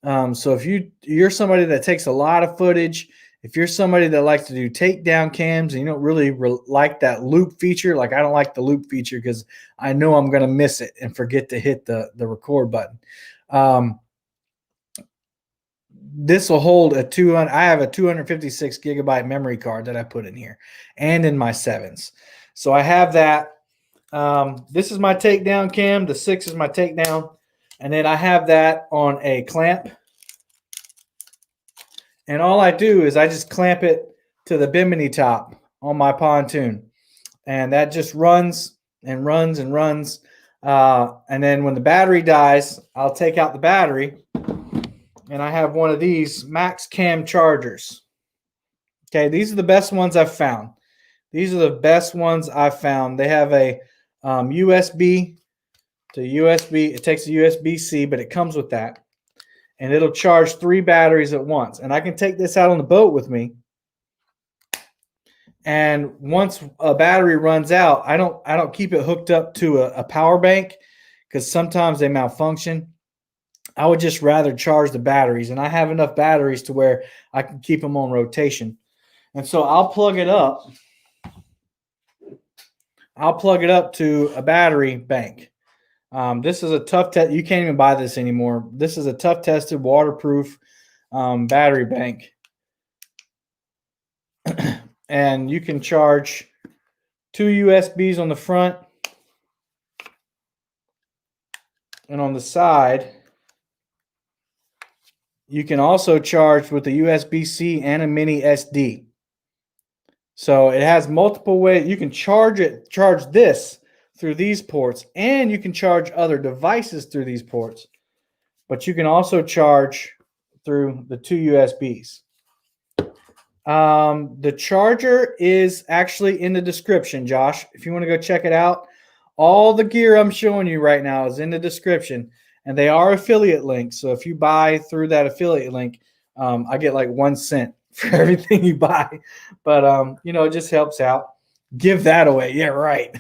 So if you're somebody that takes a lot of footage, if you're somebody that likes to do takedown cams and you don't really like that loop feature, like I don't like the loop feature because I know I'm going to miss it and forget to hit the record button. This will hold a 200. I have a 256 gigabyte memory card that I put in here and in my 7s. So I have that. This is my takedown cam. The 6 is my takedown. And then I have that on a clamp. And all I do is I just clamp it to the bimini top on my pontoon. And that just runs and runs and runs. And then when the battery dies, I'll take out the battery. And I have one of these Max Cam chargers. Okay, these are the best ones I've found. These are the best ones I've found. They have a USB to USB. It takes a USB-C, but it comes with that. And it'll charge 3 batteries at once. And I can take this out on the boat with me. And once a battery runs out, I don't keep it hooked up to a power bank because sometimes they malfunction. I would just rather charge the batteries, and I have enough batteries to where I can keep them on rotation. And so I'll plug it up. I'll plug it up to a battery bank. This is a tough test. You can't even buy this anymore. This is a tough tested, waterproof battery bank. And you can charge 2 USBs on the front, and on the side, you can also charge with a USB-C and a mini SD. So it has multiple ways. You can charge this through these ports, and you can charge other devices through these ports. But you can also charge through the 2 USBs. The charger is actually in the description, Josh. If you want to go check it out, all the gear I'm showing you right now is in the description, and they are affiliate links. So if you buy through that affiliate link, I get like 1 cent for everything you buy. But it just helps out. Give that away. Yeah, right.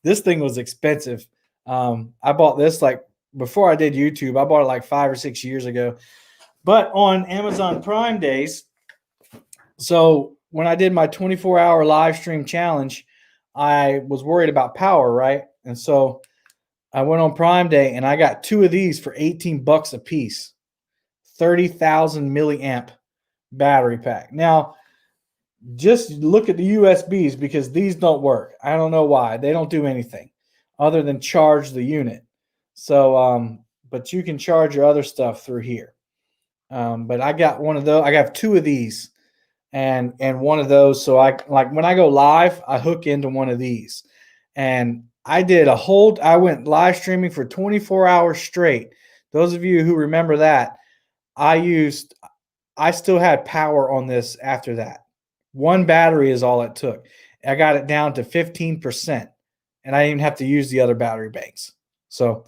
This thing was expensive. I bought this like before I did YouTube. I bought it like 5 or 6 years ago. But on Amazon Prime days, so when I did my 24-hour live stream challenge, I was worried about power, right? And so I went on Prime Day and I got 2 of these for $18 a piece. 30,000 milliamp battery pack. Now, just look at the USBs because these don't work. I don't know why. They don't do anything other than charge the unit. So, but you can charge your other stuff through here. But I got one of those. I got 2 of these and one of those. So I like when I go live, I hook into one of these. And I went live streaming for 24 hours straight. Those of you who remember that, I still had power on this after that. 1 battery is all it took. I got it down to 15%, and I didn't even have to use the other battery banks. So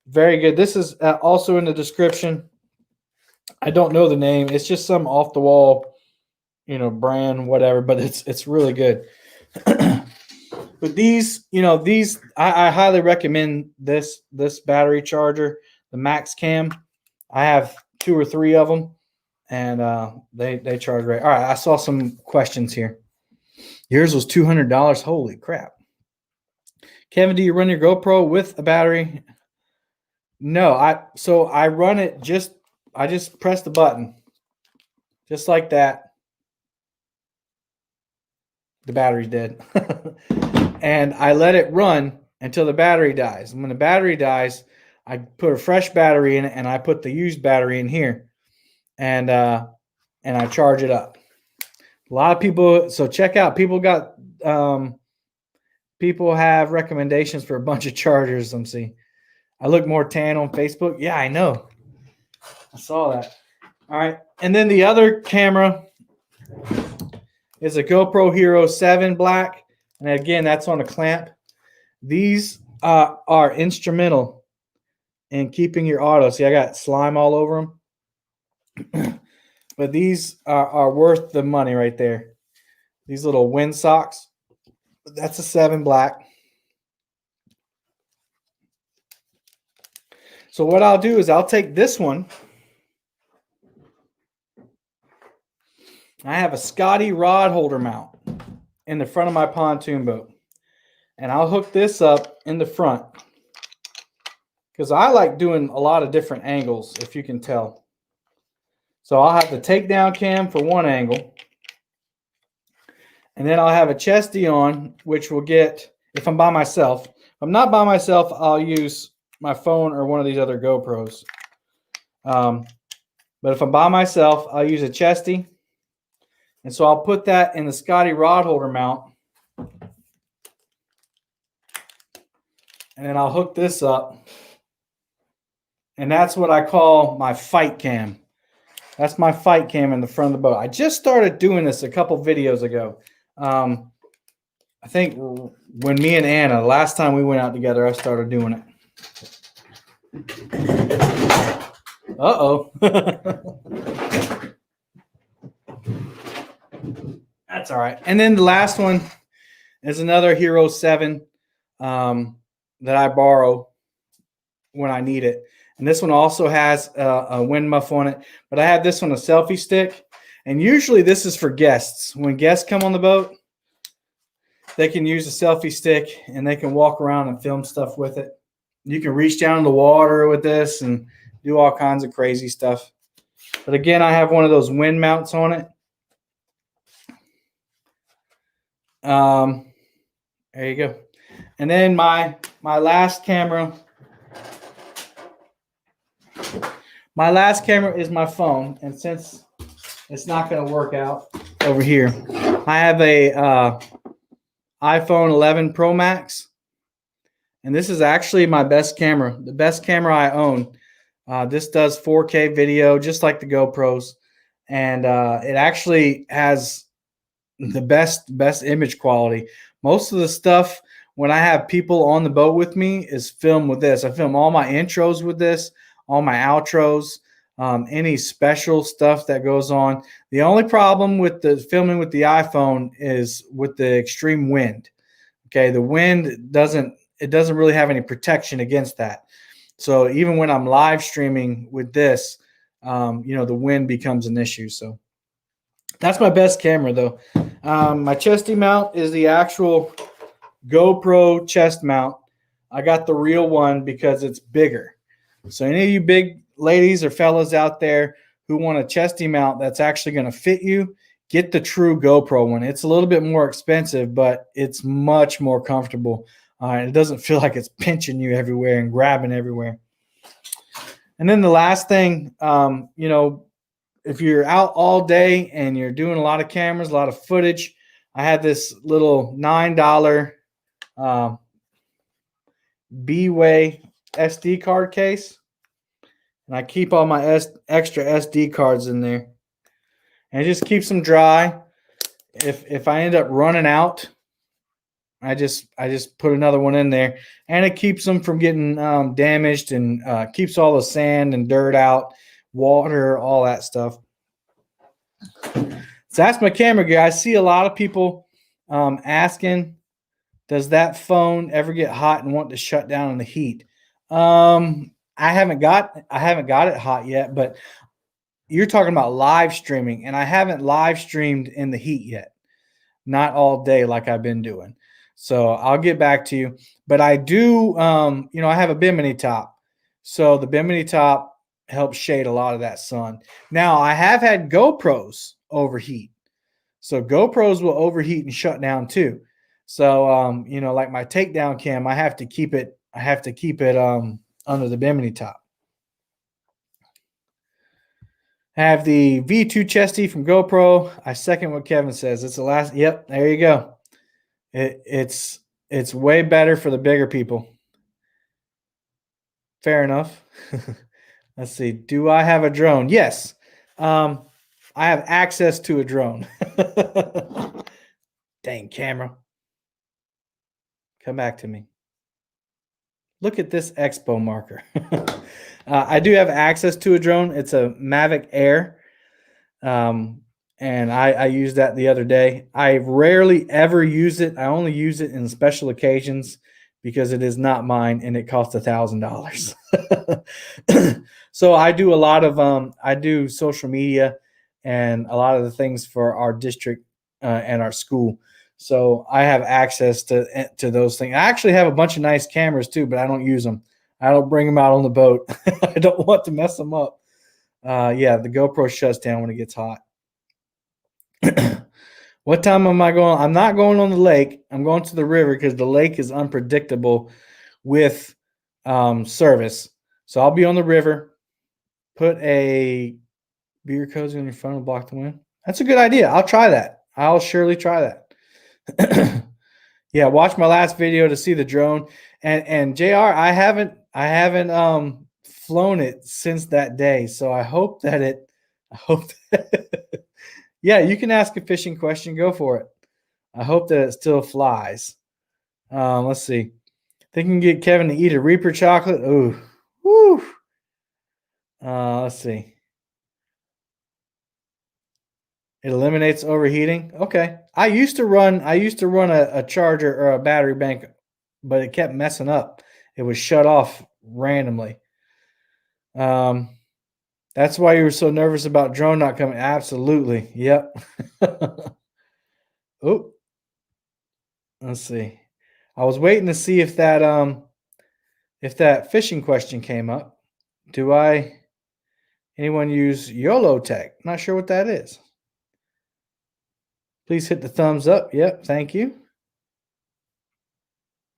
very good. This is also in the description. I don't know the name. It's just some off the wall, brand, whatever, but it's really good. But these, I highly recommend this battery charger, the Max Cam. I have 2 or 3 of them, and they charge great. All right, I saw some questions here. Yours was $200. Holy crap. Kevin, do you run your GoPro with a battery? No, I run it I just press the button. Just like that. The battery's dead. And I let it run until the battery dies. And when the battery dies, I put a fresh battery in it, and I put the used battery in here, and I charge it up. A lot of people, so check out. People have recommendations for a bunch of chargers. Let me see. I look more tan on Facebook. Yeah, I know. I saw that. All right, and then the other camera is a GoPro Hero 7 Black. And again, that's on a clamp. These are instrumental in keeping your auto. See, I got slime all over them. But these are worth the money right there. These little wind socks. That's a 7 Black. So what I'll do is I'll take this one. I have a Scotty rod holder mount in the front of my pontoon boat. And I'll hook this up in the front because I like doing a lot of different angles, if you can tell. So I'll have the takedown cam for one angle. And then I'll have a chesty on, which will get, if I'm by myself. If I'm not by myself, I'll use my phone or one of these other GoPros. But if I'm by myself, I'll use a chesty. And so I'll put that in the Scotty rod holder mount. And then I'll hook this up. And that's what I call my fight cam. That's my fight cam in the front of the boat. I just started doing this a couple videos ago. I think when me and Anna, last time we went out together, I started doing it. Uh-oh. That's all right. And then the last one is another Hero 7 that I borrow when I need it. And this one also has a wind muff on it, but I have this one a selfie stick. And usually this is for guests. When guests come on the boat, they can use a selfie stick and they can walk around and film stuff with it. You can reach down in the water with this and do all kinds of crazy stuff. But again, I have one of those wind mounts on it. There you go. And then my last camera. My last camera is my phone, and since it's not going to work out over here, I have a iPhone 11 Pro Max, and this is actually my best camera, the best camera I own. This does 4K video, just like the GoPros, and it actually has the best image quality. Most of the stuff when I have people on the boat with me is filmed with this. I film all my intros with this, all my outros, any special stuff that goes on. The only problem with the filming with the iPhone is with the extreme wind. Okay, the wind doesn't really have any protection against that. So even when I'm live streaming with this, the wind becomes an issue. So that's my best camera, though. My chesty mount is the actual GoPro chest mount. I got the real one because it's bigger. So any of you big ladies or fellas out there who want a chesty mount that's actually going to fit you, get the true GoPro one. It's a little bit more expensive, but it's much more comfortable. It doesn't feel like it's pinching you everywhere and grabbing everywhere. And then the last thing, if you're out all day and you're doing a lot of cameras, a lot of footage, I had this little $9 B-Way SD card case. And I keep all my extra SD cards in there. And it just keeps them dry. If I end up running out, I just put another one in there. And it keeps them from getting damaged and keeps all the sand and dirt out, water, all that stuff. So that's my camera gear. I see a lot of people asking, does that phone ever get hot and want to shut down in the heat? I haven't got it hot yet, but you're talking about live streaming, and I haven't live streamed in the heat yet. Not all day like I've been doing. So I'll get back to you. But I do, I have a bimini top. So the bimini top helps shade a lot of that sun. Now, I have had GoPros overheat. So GoPros will overheat and shut down too. So, like my takedown cam, I have to keep it under the bimini top. I have the V2 chesty from GoPro. I second what Kevin says. It's the last. Yep, there you go. It's way better for the bigger people. Fair enough. Let's see. Do I have a drone? Yes. I have access to a drone. Dang camera. Come back to me. Look at this expo marker. I do have access to a drone. It's a Mavic Air. And I used that the other day. I rarely ever use it. I only use it in special occasions because it is not mine and it costs $1,000. So I do a lot of I do social media and a lot of the things for our district and our school. So I have access to those things. I actually have a bunch of nice cameras too, but I don't use them. I don't bring them out on the boat. I don't want to mess them up. Yeah, the GoPro shuts down when it gets hot. What time am I going? I'm not going on the lake. I'm going to the river because the lake is unpredictable with service. So I'll be on the river. Put a beer cozy on your phone and block the wind. That's a good idea. I'll try that. I'll surely try that. Yeah, watch my last video to see the drone. And JR, I haven't flown it since that day. So I hope that yeah, you can ask a fishing question. Go for it. I hope that it still flies. Let's see. They can get Kevin to eat a Reaper chocolate. Ooh. Woo. Let's see. It eliminates overheating. Okay. I used to run a charger or a battery bank, but it kept messing up. It was shut off randomly. That's why you were so nervous about drone not coming. Absolutely. Yep. Oh, let's see. I was waiting to see if that fishing question came up. Do anyone use YOLO Tech? Not sure what that is. Please hit the thumbs up. Yep, thank you.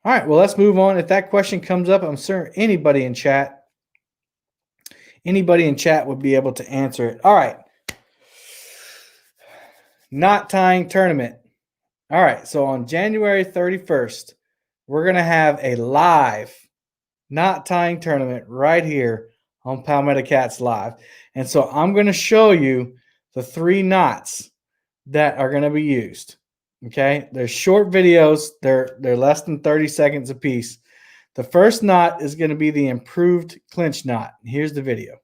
All right, well, let's move on. If that question comes up, I'm certain anybody in chat would be able to answer it. All right. Knot tying tournament. All right, so on January 31st, we're going to have a live knot tying tournament right here on Palmetto Cats Live. And so I'm going to show you the 3 knots that are going to be used. Okay? They're short videos. They're less than 30 seconds a piece. The first knot is going to be the improved clinch knot. Here's the video.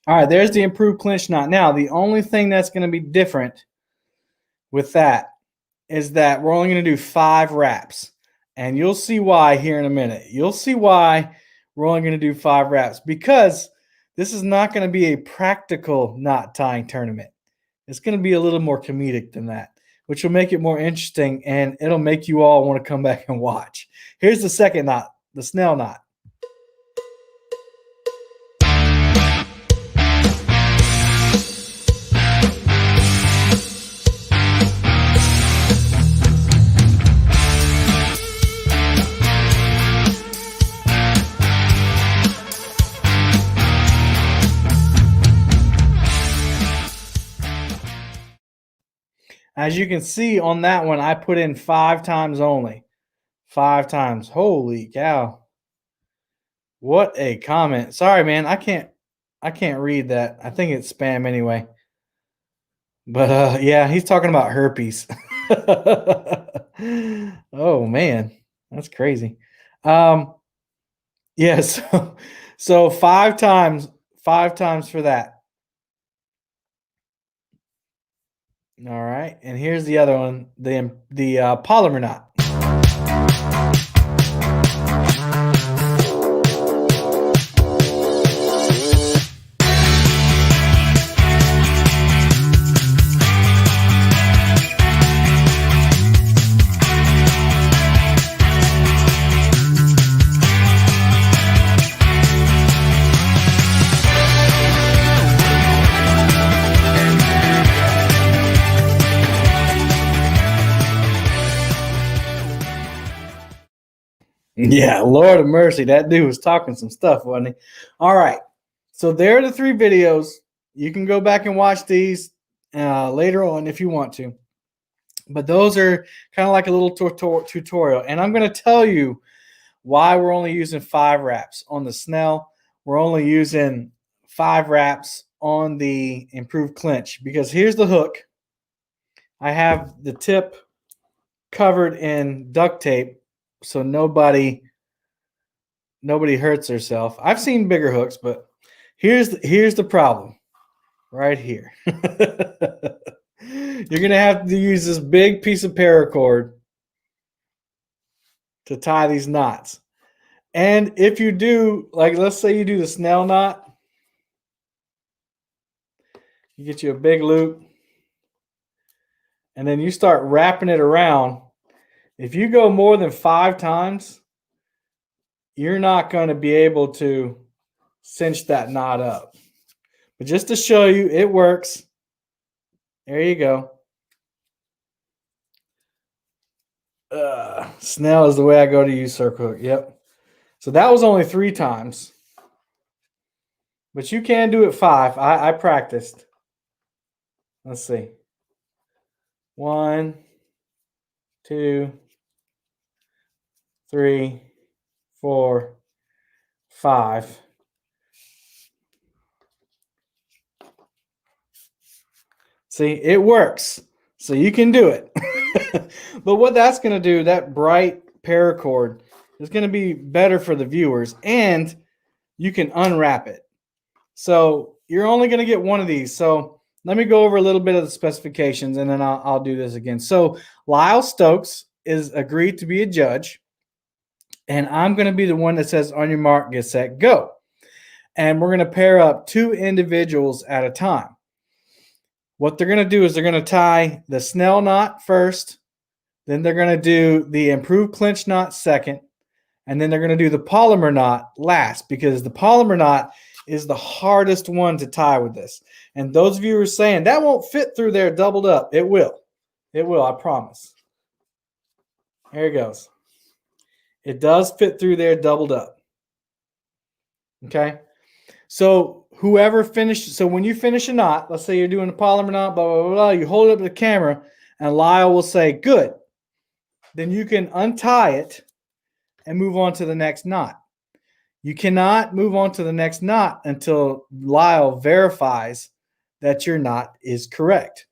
All right, there's the improved clinch knot. Now, the only thing that's going to be different with that is that we're only going to do 5 wraps. And you'll see why here in a minute. You'll see why we're only going to do 5 wraps, because this is not going to be a practical knot tying tournament. It's going to be a little more comedic than that, which will make it more interesting, and it'll make you all want to come back and watch. Here's the second knot, the snell knot. As you can see on that one, I put in 5 times only. 5 times. Holy cow. What a comment. Sorry, man. I can't read that. I think it's spam anyway. But yeah, he's talking about herpes. Oh man. That's crazy. Yeah, so 5 times for that. All right, and here's the other one, the polymer knot. Yeah, Lord of mercy. That dude was talking some stuff, wasn't he? All right. So there are the 3 videos. You can go back and watch these later on if you want to. But those are kind of like a little tutorial. And I'm going to tell you why we're only using 5 wraps on the snell. We're only using 5 wraps on the improved clinch. Because here's the hook. I have the tip covered in duct tape, so nobody hurts herself. I've seen bigger hooks, but here's the problem right here. You're going to have to use this big piece of paracord to tie these knots. And if you do, like, let's say you do the snell knot, you get you a big loop, and then you start wrapping it around. If you go more than 5 times, you're not going to be able to cinch that knot up. But just to show you, it works. There you go. Snell is the way I go to use circle hook. Yep. So that was only 3 times. But you can do it 5. I practiced. Let's see. 1, 2, 3, 4, 5. See, it works. So you can do it. But what that's going to do, that bright paracord, is going to be better for the viewers, and you can unwrap it. So you're only going to get one of these. So let me go over a little bit of the specifications, and then I'll do this again. So Lyle Stokes is agreed to be a judge, and I'm going to be the one that says, on your mark, get set, go. And we're going to pair up 2 individuals at a time. What they're going to do is they're going to tie the Snell knot first, then they're going to do the improved clinch knot second, and then they're going to do the polymer knot last, because the polymer knot is the hardest one to tie with this. And those viewers saying that won't fit through there doubled up, it will. It will, I promise. Here it goes. It does fit through there doubled up. Okay? So whoever finished, so when you finish a knot, let's say you're doing a polymer knot, blah, blah, blah, blah, you hold it up to the camera, and Lyle will say, good. Then you can untie it and move on to the next knot. You cannot move on to the next knot until Lyle verifies that your knot is correct.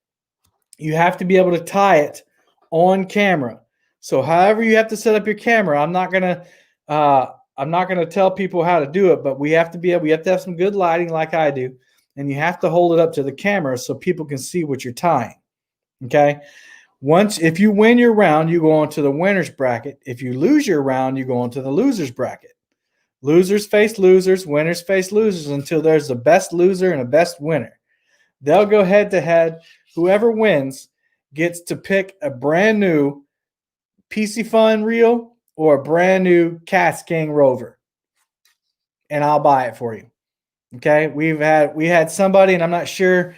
You have to be able to tie it on camera. So however you have to set up your camera, I'm not gonna tell people how to do it, but we have to have some good lighting like I do, and you have to hold it up to the camera so people can see what you're tying. Okay. If you win your round, you go on to the winner's bracket. If you lose your round, you go on to the loser's bracket. Losers face losers, winners face losers until there's a best loser and a best winner. They'll go head to head. Whoever wins gets to pick a brand new Piscifun reel or a brand new Cats King Rover, and I'll buy it for you. Okay, we had somebody, and I'm not sure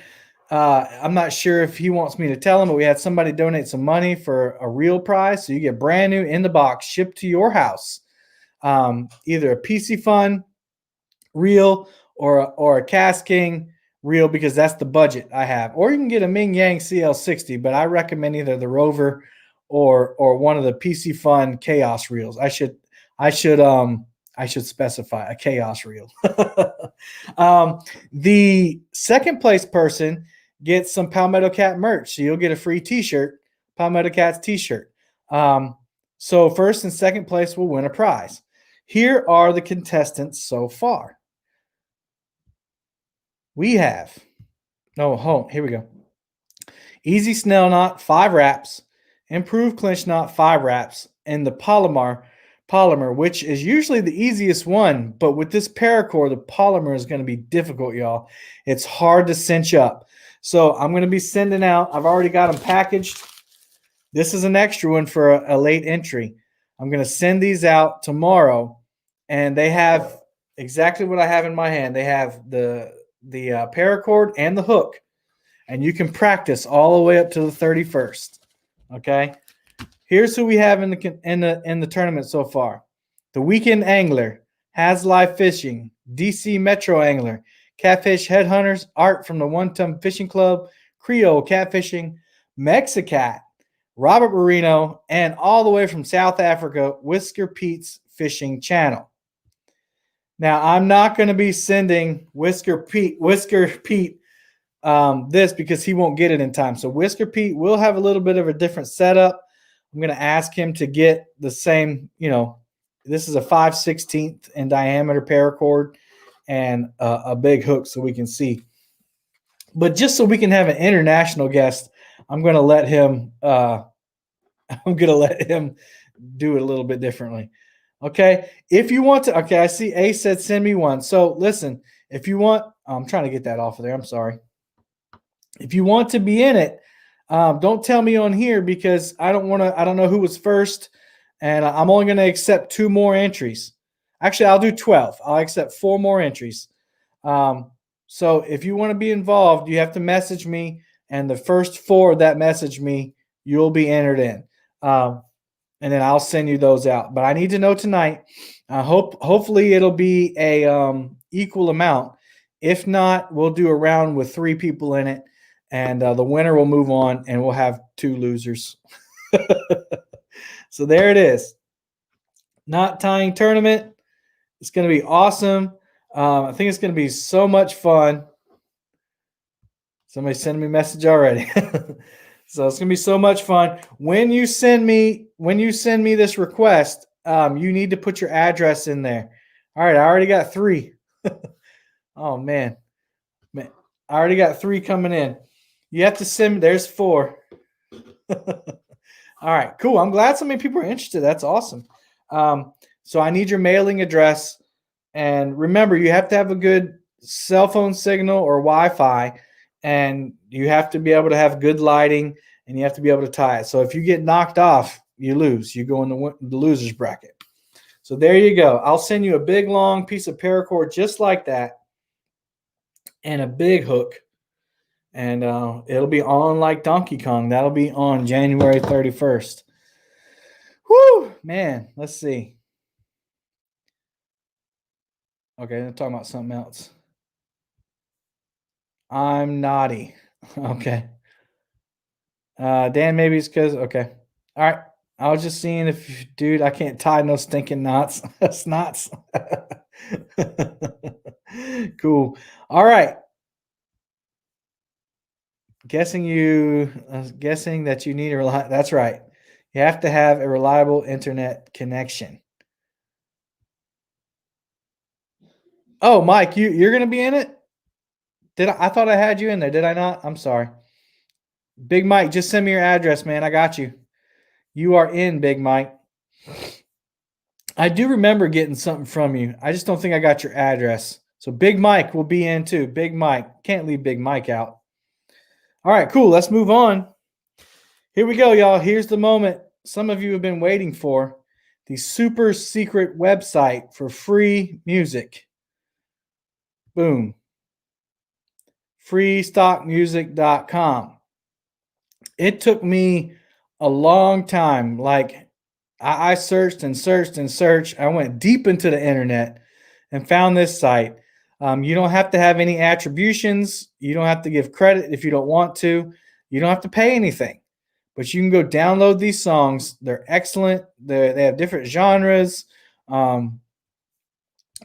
if he wants me to tell him, but we had somebody donate some money for a real prize, so you get brand new in the box shipped to your house. Either a Piscifun reel or a Cats King reel, because that's the budget I have. Or you can get a Ming Yang CL60, but I recommend either the Rover or one of the Piscifun Chaos reels. I should specify a Chaos reel. The second place person gets some Palmetto Cat merch, so you'll get a free T-shirt, Palmetto Cat's T-shirt. So first and second place will win a prize. Here are the contestants so far. We have, here we go. Easy Snell knot, 5 wraps. Improved clinch knot, 5 wraps. And the polymer, which is usually the easiest one, but with this paracord, the polymer is going to be difficult, y'all. It's hard to cinch up. So I'm going to be sending out, I've already got them packaged. This is an extra one for a late entry. I'm going to send these out tomorrow, and they have exactly what I have in my hand. They have the paracord and the hook, and you can practice all the way up to the 31st. Okay, here's who we have in the tournament so far: the Weekend Angler, Has Live Fishing, DC Metro Angler, Catfish Headhunters, Art from the One Ton Fishing Club, Creole Catfishing, Mexicat, Robert Marino, and all the way from South Africa, Whisker Pete's Fishing Channel. Now, I'm not going to be sending Whisker Pete this, because he won't get it in time. So Whisker Pete will have a little bit of a different setup. I'm going to ask him to get the same, this is a 5/16 in diameter paracord and a big hook so we can see. But just so we can have an international guest, I'm going to let him do it a little bit differently. Okay, if you want to, okay, I see A said send me one. So listen, if you want, I'm trying to get that off of there. I'm sorry. If you want to be in it, don't tell me on here, because I don't know who was first, and I'm only going to accept 2 more entries. Actually, I'll do 12. I'll accept 4 more entries. So if you want to be involved, you have to message me, and the first 4 that message me, you'll be entered in. And then I'll send you those out. But I need to know tonight. Hopefully it'll be a equal amount. If not, we'll do a round with 3 people in it, and the winner will move on, and we'll have 2 losers. So there it is. Knot tying tournament. It's going to be awesome. I think it's going to be so much fun. Somebody sent me a message already. So it's going to be so much fun. When you send me this request, you need to put your address in there. All right, I already got 3. Oh man. I already got 3 coming in. You have to send. There's 4. All right, cool. I'm glad so many people are interested. That's awesome. So I need your mailing address, and remember, you have to have a good cell phone signal or Wi-Fi, and you have to be able to have good lighting, and you have to be able to tie it. So if you get knocked off, you lose. You go in the losers bracket. So there you go. I'll send you a big long piece of paracord just like that, and a big hook, and it'll be on like Donkey Kong. That'll be on January 31st. Whoo, man. Let's see. Okay, I'm talking about something else. I'm naughty. Okay. Dan, maybe it's because, okay. All right. I was just seeing if, dude, I can't tie no stinking knots. Snots. Cool. All right. Guessing that you need a that's right. You have to have a reliable internet connection. Oh, Mike, you're gonna be in it? I thought I had you in there. Did I not? I'm sorry. Big Mike, just send me your address, man. I got you. You are in, Big Mike. I do remember getting something from you. I just don't think I got your address. So Big Mike will be in too. Big Mike. Can't leave Big Mike out. All right, cool. Let's move on. Here we go, y'all. Here's the moment some of you have been waiting for. The super secret website for free music. Boom. freestockmusic.com. It took me a long time. Like I searched and searched and searched. I went deep into the internet and found this site. You don't have to have any attributions. You don't have to give credit if you don't want to. You don't have to pay anything. But you can go download these songs. They're excellent. They have different genres, a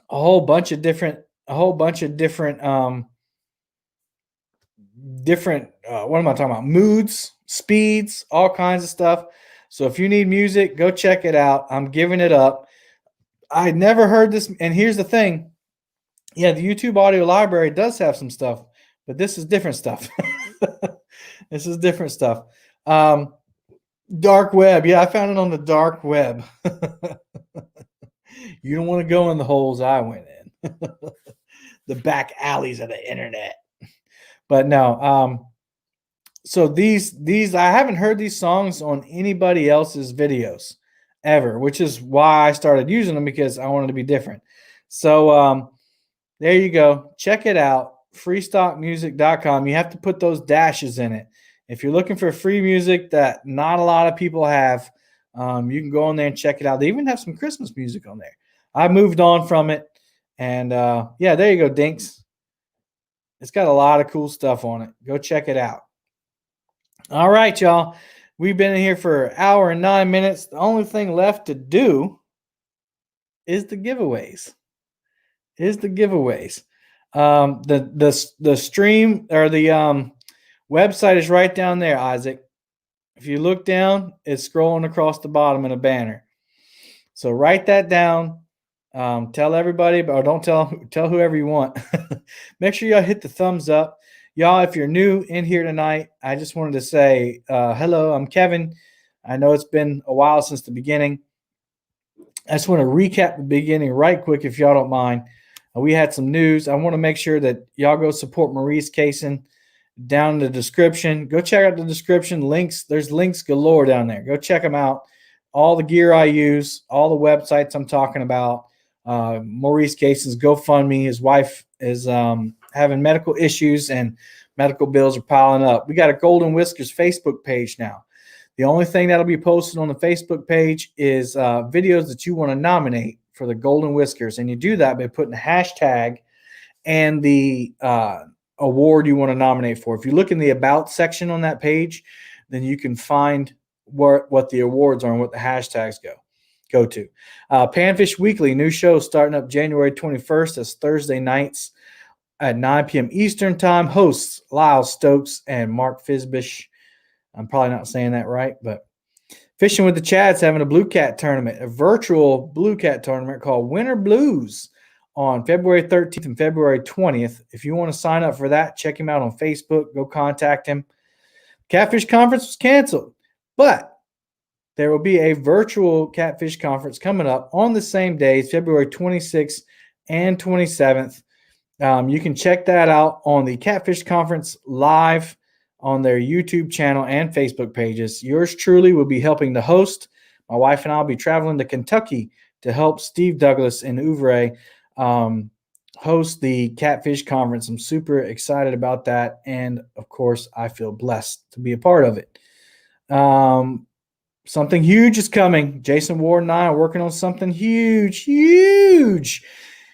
whole bunch of different what am I talking about? Moods, speeds, all kinds of stuff. So if you need music, go check it out. I'm giving it up. I never heard this. And here's the thing. Yeah, the YouTube audio library does have some stuff, but this is different stuff. This is different stuff. Dark web. Yeah, I found it on the dark web. You don't want to go in the holes I went in. The back alleys of the internet. But no, so these I haven't heard these songs on anybody else's videos ever, which is why I started using them, because I wanted to be different. So there you go. Check it out. freestockmusic.com. You have to put those dashes in it. If you're looking for free music that not a lot of people have, you can go on there and check it out. They even have some Christmas music on there. I moved on from it. And yeah, there you go, Dinks. It's got a lot of cool stuff on it. Go check it out. All right, y'all. We've been in here for an hour and 9 minutes. The only thing left to do is the giveaways. The stream or the website is right down there, Isaac. If you look down, it's scrolling across the bottom in a banner. So write that down. Tell everybody, or don't tell whoever you want. Make sure y'all hit the thumbs up. Y'all, if you're new in here tonight, I just wanted to say hello. I'm Kevin. I know it's been a while since the beginning. I just want to recap the beginning right quick, if y'all don't mind. We had some news. I want to make sure that y'all go support Maurice Kaysen down in the description. Go check out the description. Links. There's links galore down there. Go check them out. All the gear I use, all the websites I'm talking about. Maurice Kaysen's GoFundMe. His wife is having medical issues and medical bills are piling up. We got a Golden Whiskers Facebook page now. The only thing that'll be posted on the Facebook page is videos that you want to nominate for the Golden Whiskers. And you do that by putting a hashtag and the award you want to nominate for. If you look in the About section on that page, then you can find what the awards are and what the hashtags go to. Panfish Weekly, new show starting up January 21st. That's Thursday nights at 9 p.m. Eastern Time. Hosts Lyle Stokes and Mark Fisbish. I'm probably not saying that right, but Fishing with the Chad's having a blue cat tournament, a virtual blue cat tournament called Winter Blues on February 13th and February 20th. If you want to sign up for that, check him out on Facebook. Go contact him. Catfish Conference was canceled, but there will be a virtual Catfish Conference coming up on the same days, February 26th and 27th. You can check that out on the Catfish Conference live on their YouTube channel and Facebook pages. Yours truly will be helping to host. My wife and I will be traveling to Kentucky to help Steve Douglas and Ouvray host the Catfish Conference. I'm super excited about that. And, of course, I feel blessed to be a part of it. Something huge is coming. Jason Ward and I are working on something huge.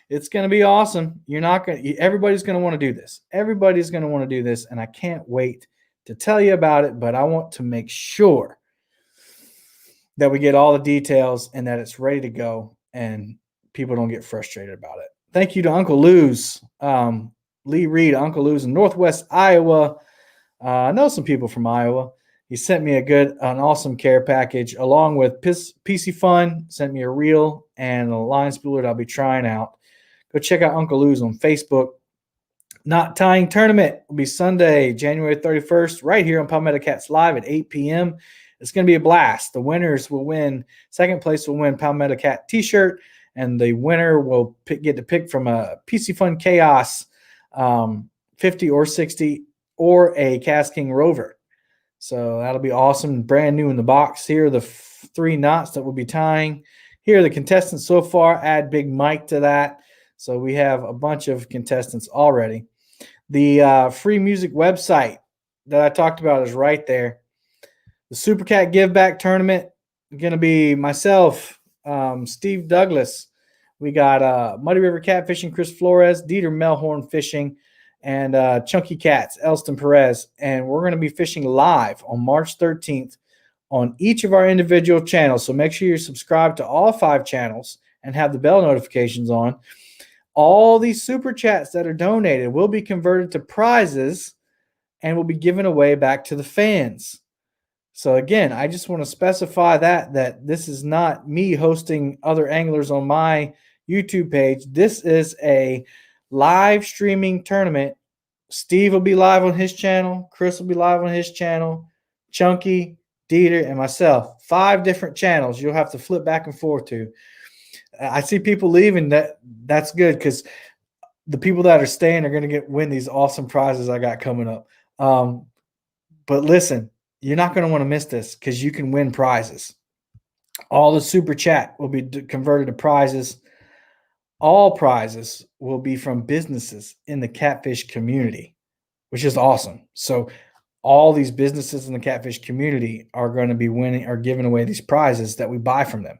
It's going to be awesome. Everybody's going to want to do this. Everybody's going to want to do this, and I can't wait to tell you about it, but I want to make sure that we get all the details and that it's ready to go and people don't get frustrated about it. Thank you to Uncle Lou's, Lee Reed, Uncle Lou's in Northwest Iowa. I know some people from Iowa. He sent me an awesome care package along with Piscifun, sent me a reel and a line spooler that I'll be trying out. Go check out Uncle Lou's on Facebook. Knot Tying Tournament will be Sunday, January 31st, right here on Palmetto Cats Live at 8 p.m. It's going to be a blast. The winners will win. Second place will win Palmetto Cat t-shirt, and the winner will get to pick from a Piscifun Chaos 50 or 60 or a Cast King Rover. So that'll be awesome. Brand new in the box. Here are the 3 knots that we'll be tying. Here are the contestants so far. Add Big Mike to that. So we have a bunch of contestants already. The free music website that I talked about is right there. The Super Cat Give Back Tournament is going to be myself, Steve Douglas. We got Muddy River Catfishing, Chris Flores, Dieter Melhorn Fishing, and Chunky Cats, Elston Perez. And we're going to be fishing live on March 13th on each of our individual channels. So make sure you're subscribed to all 5 channels and have the bell notifications on. All these super chats that are donated will be converted to prizes and will be given away back to the fans. So again, I just want to specify that this is not me hosting other anglers on my YouTube page. This is a live streaming tournament. Steve will be live on his channel. Chris will be live on his channel. Chunky, Dieter, and myself. 5 different channels you'll have to flip back and forth to. I see people leaving. That's good because the people that are staying are going to win these awesome prizes I got coming up. But listen, you're not going to want to miss this because you can win prizes. All the super chat will be converted to prizes. All prizes will be from businesses in the catfish community, which is awesome. So all these businesses in the catfish community are going to be winning or giving away these prizes that we buy from them.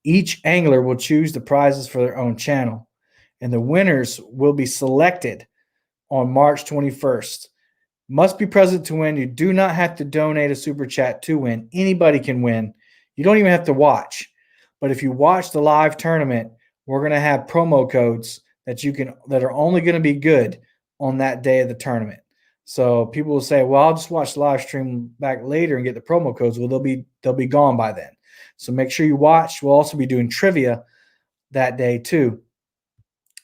Each angler will choose the prizes for their own channel, and the winners will be selected on March 21st. Must be present to win. You do not have to donate a super chat to win. Anybody can win. You don't even have to watch. But if you watch the live tournament, we're going to have promo codes that are only going to be good on that day of the tournament. So people will say, well, I'll just watch the live stream back later and get the promo codes. Well, they'll be gone by then. So make sure you watch. We'll also be doing trivia that day too.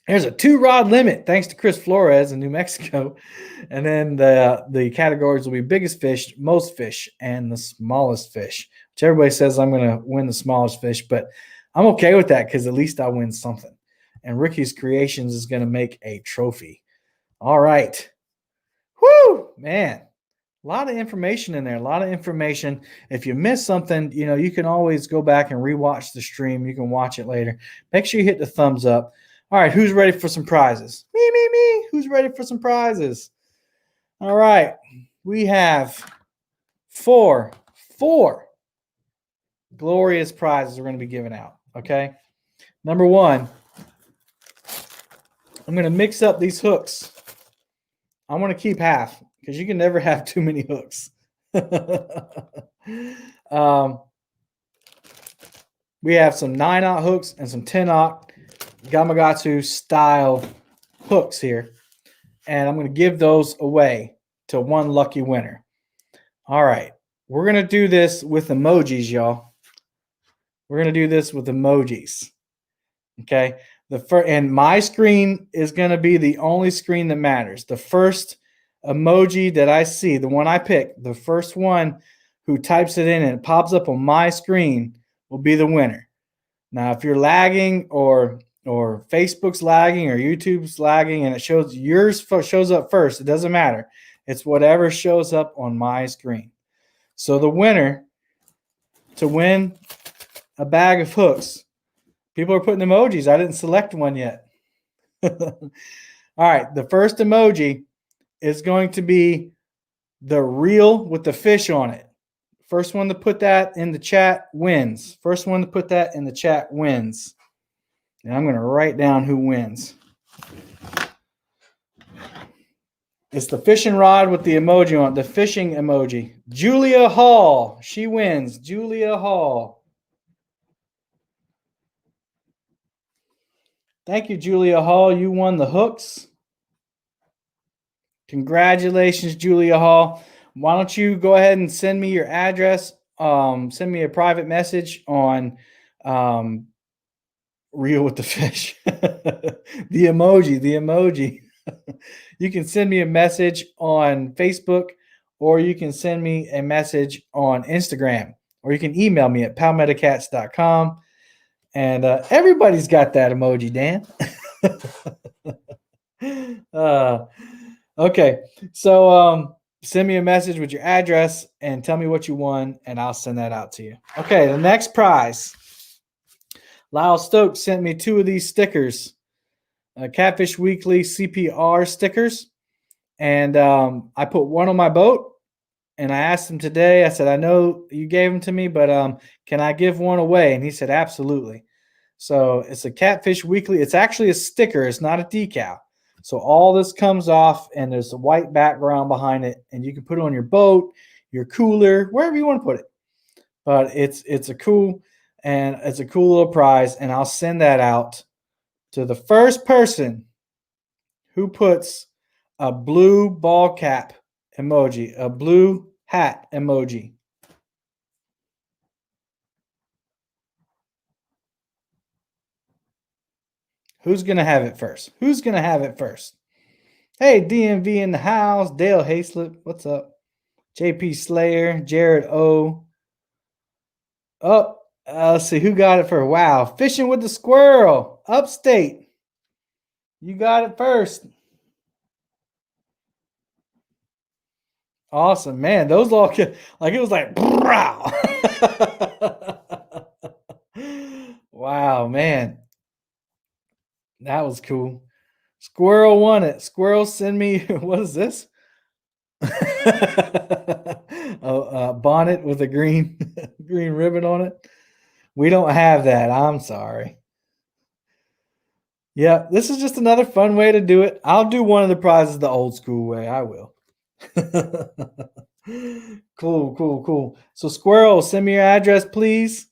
There's a 2-rod limit, thanks to Chris Flores in New Mexico. And then the categories will be biggest fish, most fish, and the smallest fish, which everybody says I'm going to win the smallest fish, but I'm okay with that because at least I win something. And Ricky's Creations is going to make a trophy. All right. Whoo, man. A lot of information in there, a lot of information. If you miss something, you can always go back and rewatch the stream. You can watch it later. Make sure you hit the thumbs up. All right, who's ready for some prizes? Me. Who's ready for some prizes? All right, we have four glorious prizes we're going to be giving out, okay? Number 1, I'm going to mix up these hooks. I'm going to keep half because you can never have too many hooks. We have some 9/0 hooks and some 10/0 Gamakatsu style hooks here. And I'm going to give those away to one lucky winner. All right. We're going to do this with emojis, y'all. We're going to do this with emojis. Okay. And my screen is going to be the only screen that matters. The first emoji that I see, the one I pick, the first one who types it in and it pops up on my screen will be the winner. Now, if you're lagging or Facebook's lagging or YouTube's lagging and it shows yours shows up first, it doesn't matter. It's whatever shows up on my screen. So the winner to win a bag of hooks, people are putting emojis. I didn't select one yet. All right, the first emoji is going to be the reel with the fish on it. First one to put that in the chat wins. First one to put that in the chat wins. And I'm going to write down who wins. It's the fishing rod with the emoji on it, the fishing emoji. Julia Hall. She wins. Julia Hall. Thank you, Julia Hall. You won the hooks. Congratulations, Julia Hall. Why don't you go ahead and send me your address? Send me a private message on reel with the fish. The emoji. You can send me a message on Facebook, or you can send me a message on Instagram, or you can email me at palmettocats.com. And everybody's got that emoji, Dan. Okay, so send me a message with your address and tell me what you won, and I'll send that out to you. Okay, the next prize. Lyle Stokes sent me 2 of these stickers, Catfish Weekly CPR stickers, and I put one on my boat, and I asked him today, I said, I know you gave them to me, but can I give one away? And he said, absolutely. So it's a Catfish Weekly. It's actually a sticker. It's not a decal. So all this comes off, and there's a white background behind it, and you can put it on your boat, your cooler, wherever you want to put it. But it's a cool little prize, and I'll send that out to the first person who puts a blue ball cap emoji, a blue hat emoji. Who's going to have it first? Who's going to have it first? Hey, DMV in the house. Dale Hayslip, what's up? JP Slayer, Jared O. Oh, let's see who got it first. Wow, Fishing with the Squirrel, Upstate. You got it first. Awesome, man. Those all like it was like, wow. Wow, man. That was cool. Squirrel won it. Squirrel, send me, what is this? Bonnet with a green ribbon on it. We don't have that. I'm sorry. Yeah, this is just another fun way to do it. I'll do one of the prizes the old school way. I will. Cool. So Squirrel, send me your address, please,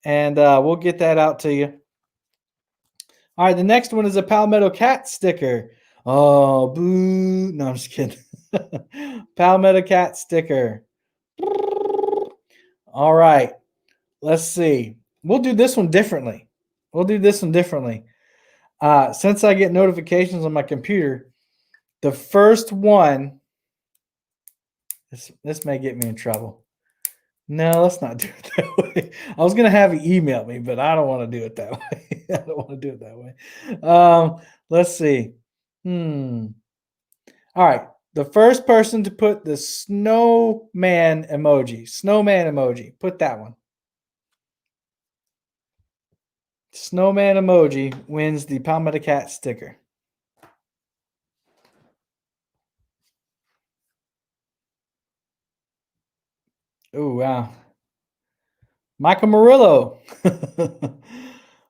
and we'll get that out to you. All right, the next one is a Palmetto cat sticker. Oh, boo. No, I'm just kidding. Palmetto cat sticker. All right, let's see. We'll do this one differently. Since I get notifications on my computer, the first one, this may get me in trouble. No, let's not do it that way. I was going to have you email me, but I don't want to do it that way. Let's see. All right. The first person to put the snowman emoji, put that one. Snowman emoji wins the Palmetto Cat sticker. Oh, wow. Michael Murillo.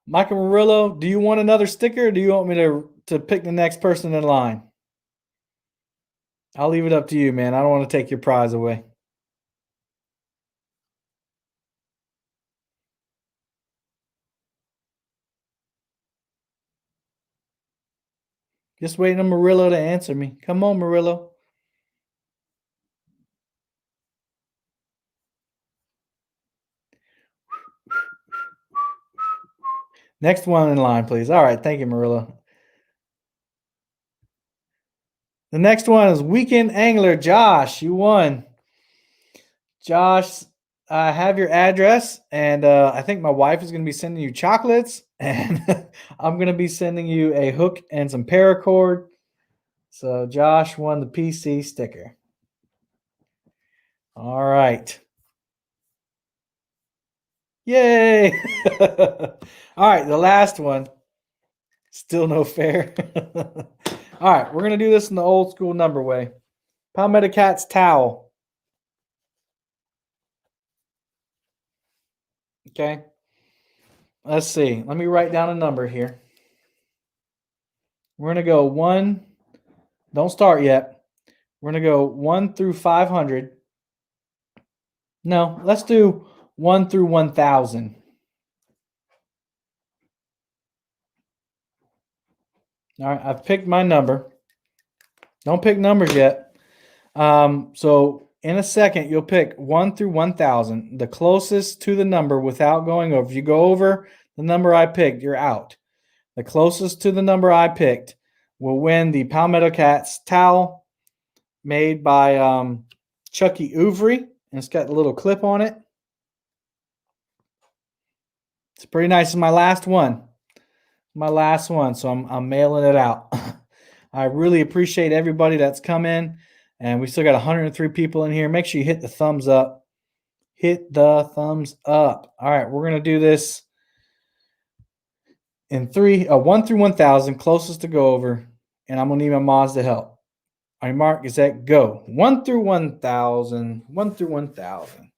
Michael Murillo, do you want another sticker, or do you want me to to pick the next person in line? I'll leave it up to you, man. I don't want to take your prize away. Just waiting on Murillo to answer me. Come on, Murillo. Next one in line, please. All right. Thank you, Murillo. The next one is Weekend Angler Josh. You won. Josh, I have your address, and I think my wife is going to be sending you chocolates, and I'm going to be sending you a hook and some paracord. So Josh won the PC sticker. All right. Yay! All right, the last one. Still no fair. All right, we're going to do this in the old school number way. Palmetto Cat's towel. Okay. Let's see. Let me write down a number here. We're going to go 1. Don't start yet. We're going to go 1 through 500. No, let's do 1 through 1,000. All right, I've picked my number. Don't pick numbers yet. So in a second, you'll pick 1 through 1,000, the closest to the number without going over. If you go over the number I picked, you're out. The closest to the number I picked will win the Palmetto Cat's towel made by Chucky Ouvry, and it's got a little clip on it. It's pretty nice. It's my last one. So I'm mailing it out. I really appreciate everybody that's come in, and we still got 103 people in here. Make sure you hit the thumbs up. Hit the thumbs up. All right, we're gonna do this in 1 through 1,000, closest to go over, and I'm gonna need my mods to help. All right, Mark, is that go? 1 through 1,000. 1 through 1,000.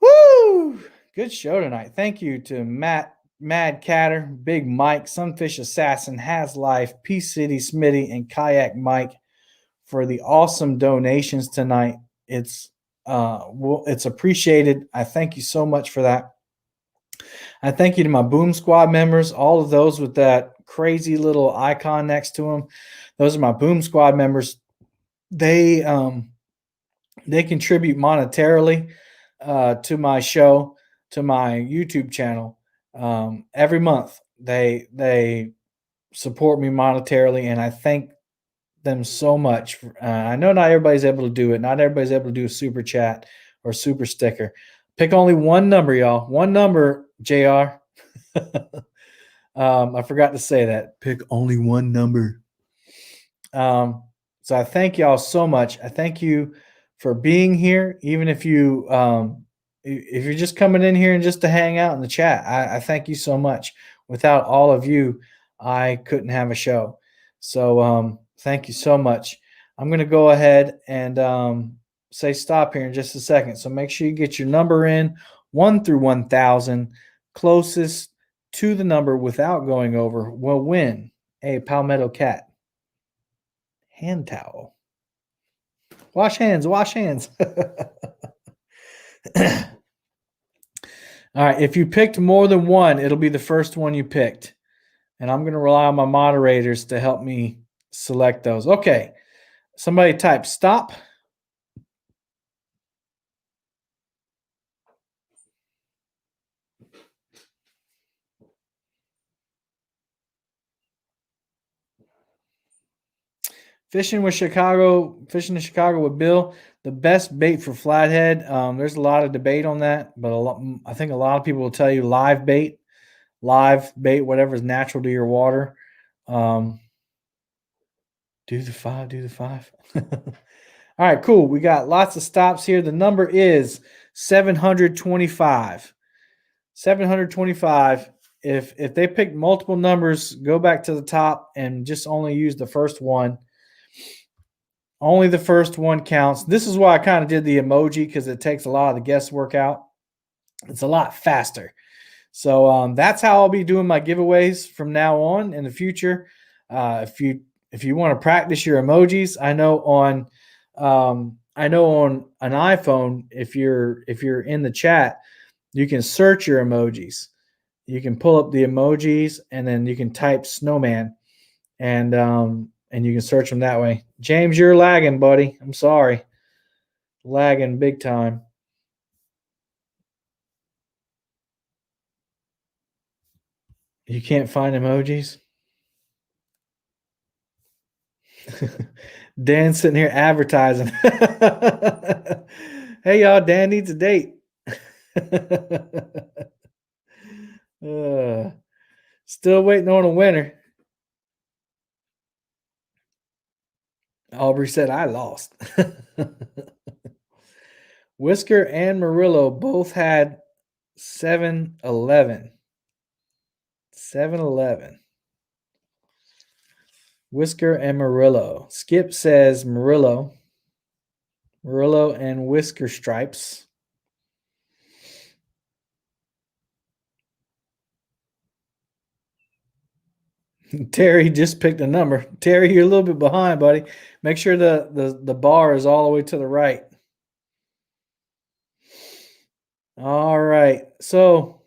Woo! Good show tonight. Thank you to Matt, Mad Catter, Big Mike, Sunfish Assassin, Has Life, Peace City Smitty, and Kayak Mike for the awesome donations tonight. It's appreciated. I thank you so much for that. I thank you to my Boom Squad members, all of those with that crazy little icon next to them. Those are my Boom Squad members. They contribute monetarily to my show, to my YouTube channel. Every month they support me monetarily, and I thank them so much. I know not everybody's able to do it. Not everybody's able to do a super chat or super sticker. Pick only one number, y'all. One number, JR. I forgot to say that. Pick only one number. So I thank y'all so much. I thank you for being here, even if you're just coming in here and just to hang out in the chat. I thank you so much. Without all of you, I couldn't have a show. So thank you so much. I'm going to go ahead and say stop here in just a second. So make sure you get your number in 1 through 1,000. Closest to the number without going over will win a Palmetto Cat hand towel. Wash hands, wash hands. All right, if you picked more than one, it'll be the first one you picked. And I'm going to rely on my moderators to help me select those. Okay, somebody type stop. Fishing in Chicago with Bill, the best bait for flathead. There's a lot of debate on that, but I think a lot of people will tell you live bait, whatever is natural to your water. Do the five. All right, cool. We got lots of stops here. The number is 725. 725. If they pick multiple numbers, go back to the top and just only use the first one. Only the first one counts. This is why I kind of did the emoji, because it takes a lot of the guesswork out. It's a lot faster. So that's how I'll be doing my giveaways from now on in the future. If you want to practice your emojis, I know on an iPhone, if you're in the chat, you can search your emojis. You can pull up the emojis and then you can type snowman and you can search them that way. James, you're lagging, buddy. I'm sorry. Lagging big time. You can't find emojis? Dan's sitting here advertising. Hey, y'all, Dan needs a date. uh, Still waiting on a winner. Aubrey said, I lost. Whisker and Murillo both had 7-11. 7-11. Whisker and Murillo. Skip says Murillo. Murillo and Whisker Stripes. Terry just picked a number. Terry, you're a little bit behind, buddy. Make sure the bar is all the way to the right. All right. So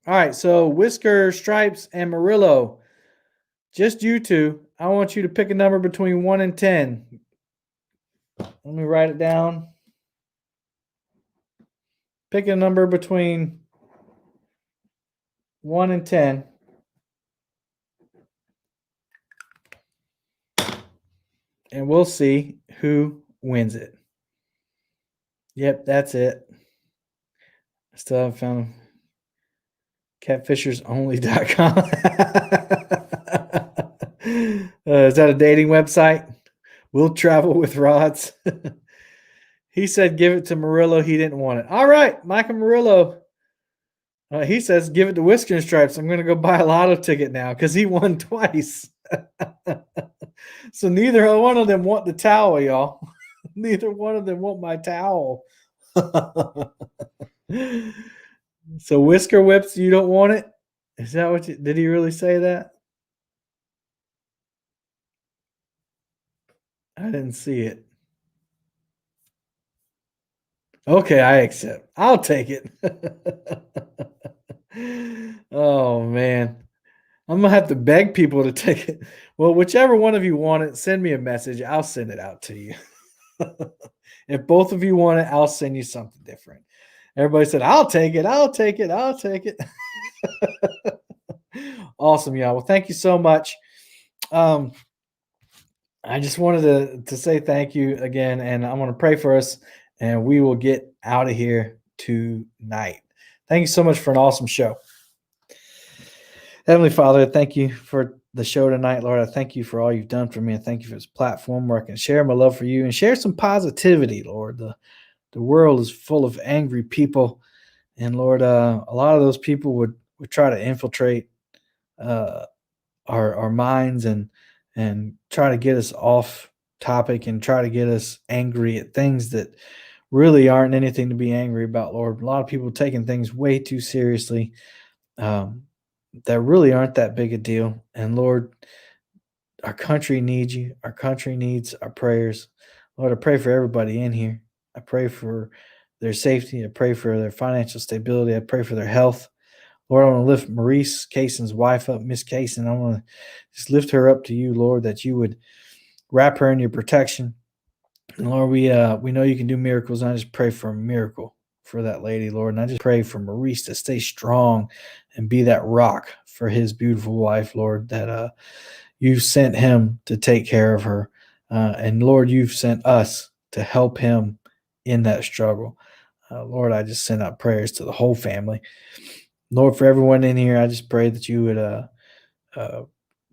Whisker, Stripes, and Murillo. Just you two. I want you to pick a number between 1 and 10. Let me write it down. Pick a number between 1 and 10. And we'll see who wins it. Yep, that's it. I still haven't found catfishersonly.com. Is that a dating website? We'll travel with rods. He said give it to Murillo. He didn't want it. All right, Michael Murillo. He says give it to Whisker and Stripes. I'm going to go buy a lotto ticket now because he won twice. So neither one of them want the towel, y'all. Neither one of them want my towel. So Whisker Whips, you don't want it? Is that what did he really say that? I didn't see it. Okay, I accept. I'll take it. Oh man. I'm gonna have to beg people to take it. Well, whichever one of you want it, send me a message. I'll send it out to you. If both of you want it, I'll send you something different. Everybody said, I'll take it. I'll take it. I'll take it. Awesome, y'all. Well, thank you so much. I just wanted to say thank you again, and I want to pray for us, and we will get out of here tonight. Thank you so much for an awesome show. Heavenly Father, thank you for the show tonight, Lord. I thank you for all you've done for me. I thank you for this platform where I can share my love for you and share some positivity, Lord. The world is full of angry people, and Lord, a lot of those people would try to infiltrate our minds and try to get us off topic and try to get us angry at things that really aren't anything to be angry about, Lord. A lot of people taking things way too seriously. That really aren't that big a deal. And Lord, our country needs you. Our country needs our prayers. Lord, I pray for everybody in here. I pray for their safety. I pray for their financial stability. I pray for their health. Lord, I want to lift Maurice Cason's wife up, Miss Cason. I want to just lift her up to you, Lord, that you would wrap her in your protection. And Lord, we know you can do miracles. And I just pray for a miracle for that lady, Lord. And I just pray for Maurice to stay strong and be that rock for his beautiful wife, Lord, that you've sent him to take care of her. And Lord, you've sent us to help him in that struggle. Lord, I just send out prayers to the whole family. Lord, for everyone in here, I just pray that you would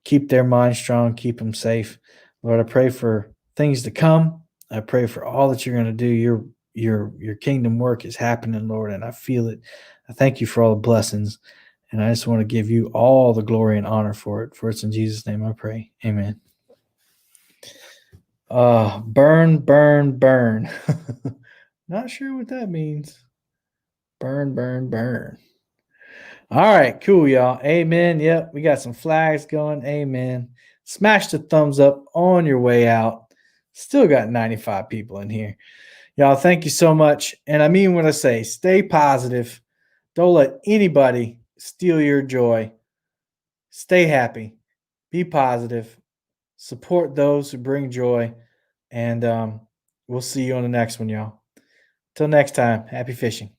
keep their minds strong, keep them safe. Lord, I pray for things to come. I pray for all that you're going to do. Your kingdom work is happening, Lord, and I feel it. I thank you for all the blessings, and I just want to give you all the glory and honor for it. For it's in Jesus' name I pray. Amen. Burn, burn, burn. Not sure what that means. Burn, burn, burn. All right, cool, y'all. Amen. Yep, we got some flags going. Amen. Smash the thumbs up on your way out. Still got 95 people in here. Y'all, thank you so much. And I mean what I say, stay positive. Don't let anybody steal your joy. Stay happy. Be positive. Support those who bring joy. And we'll see you on the next one, y'all. Till next time, happy fishing.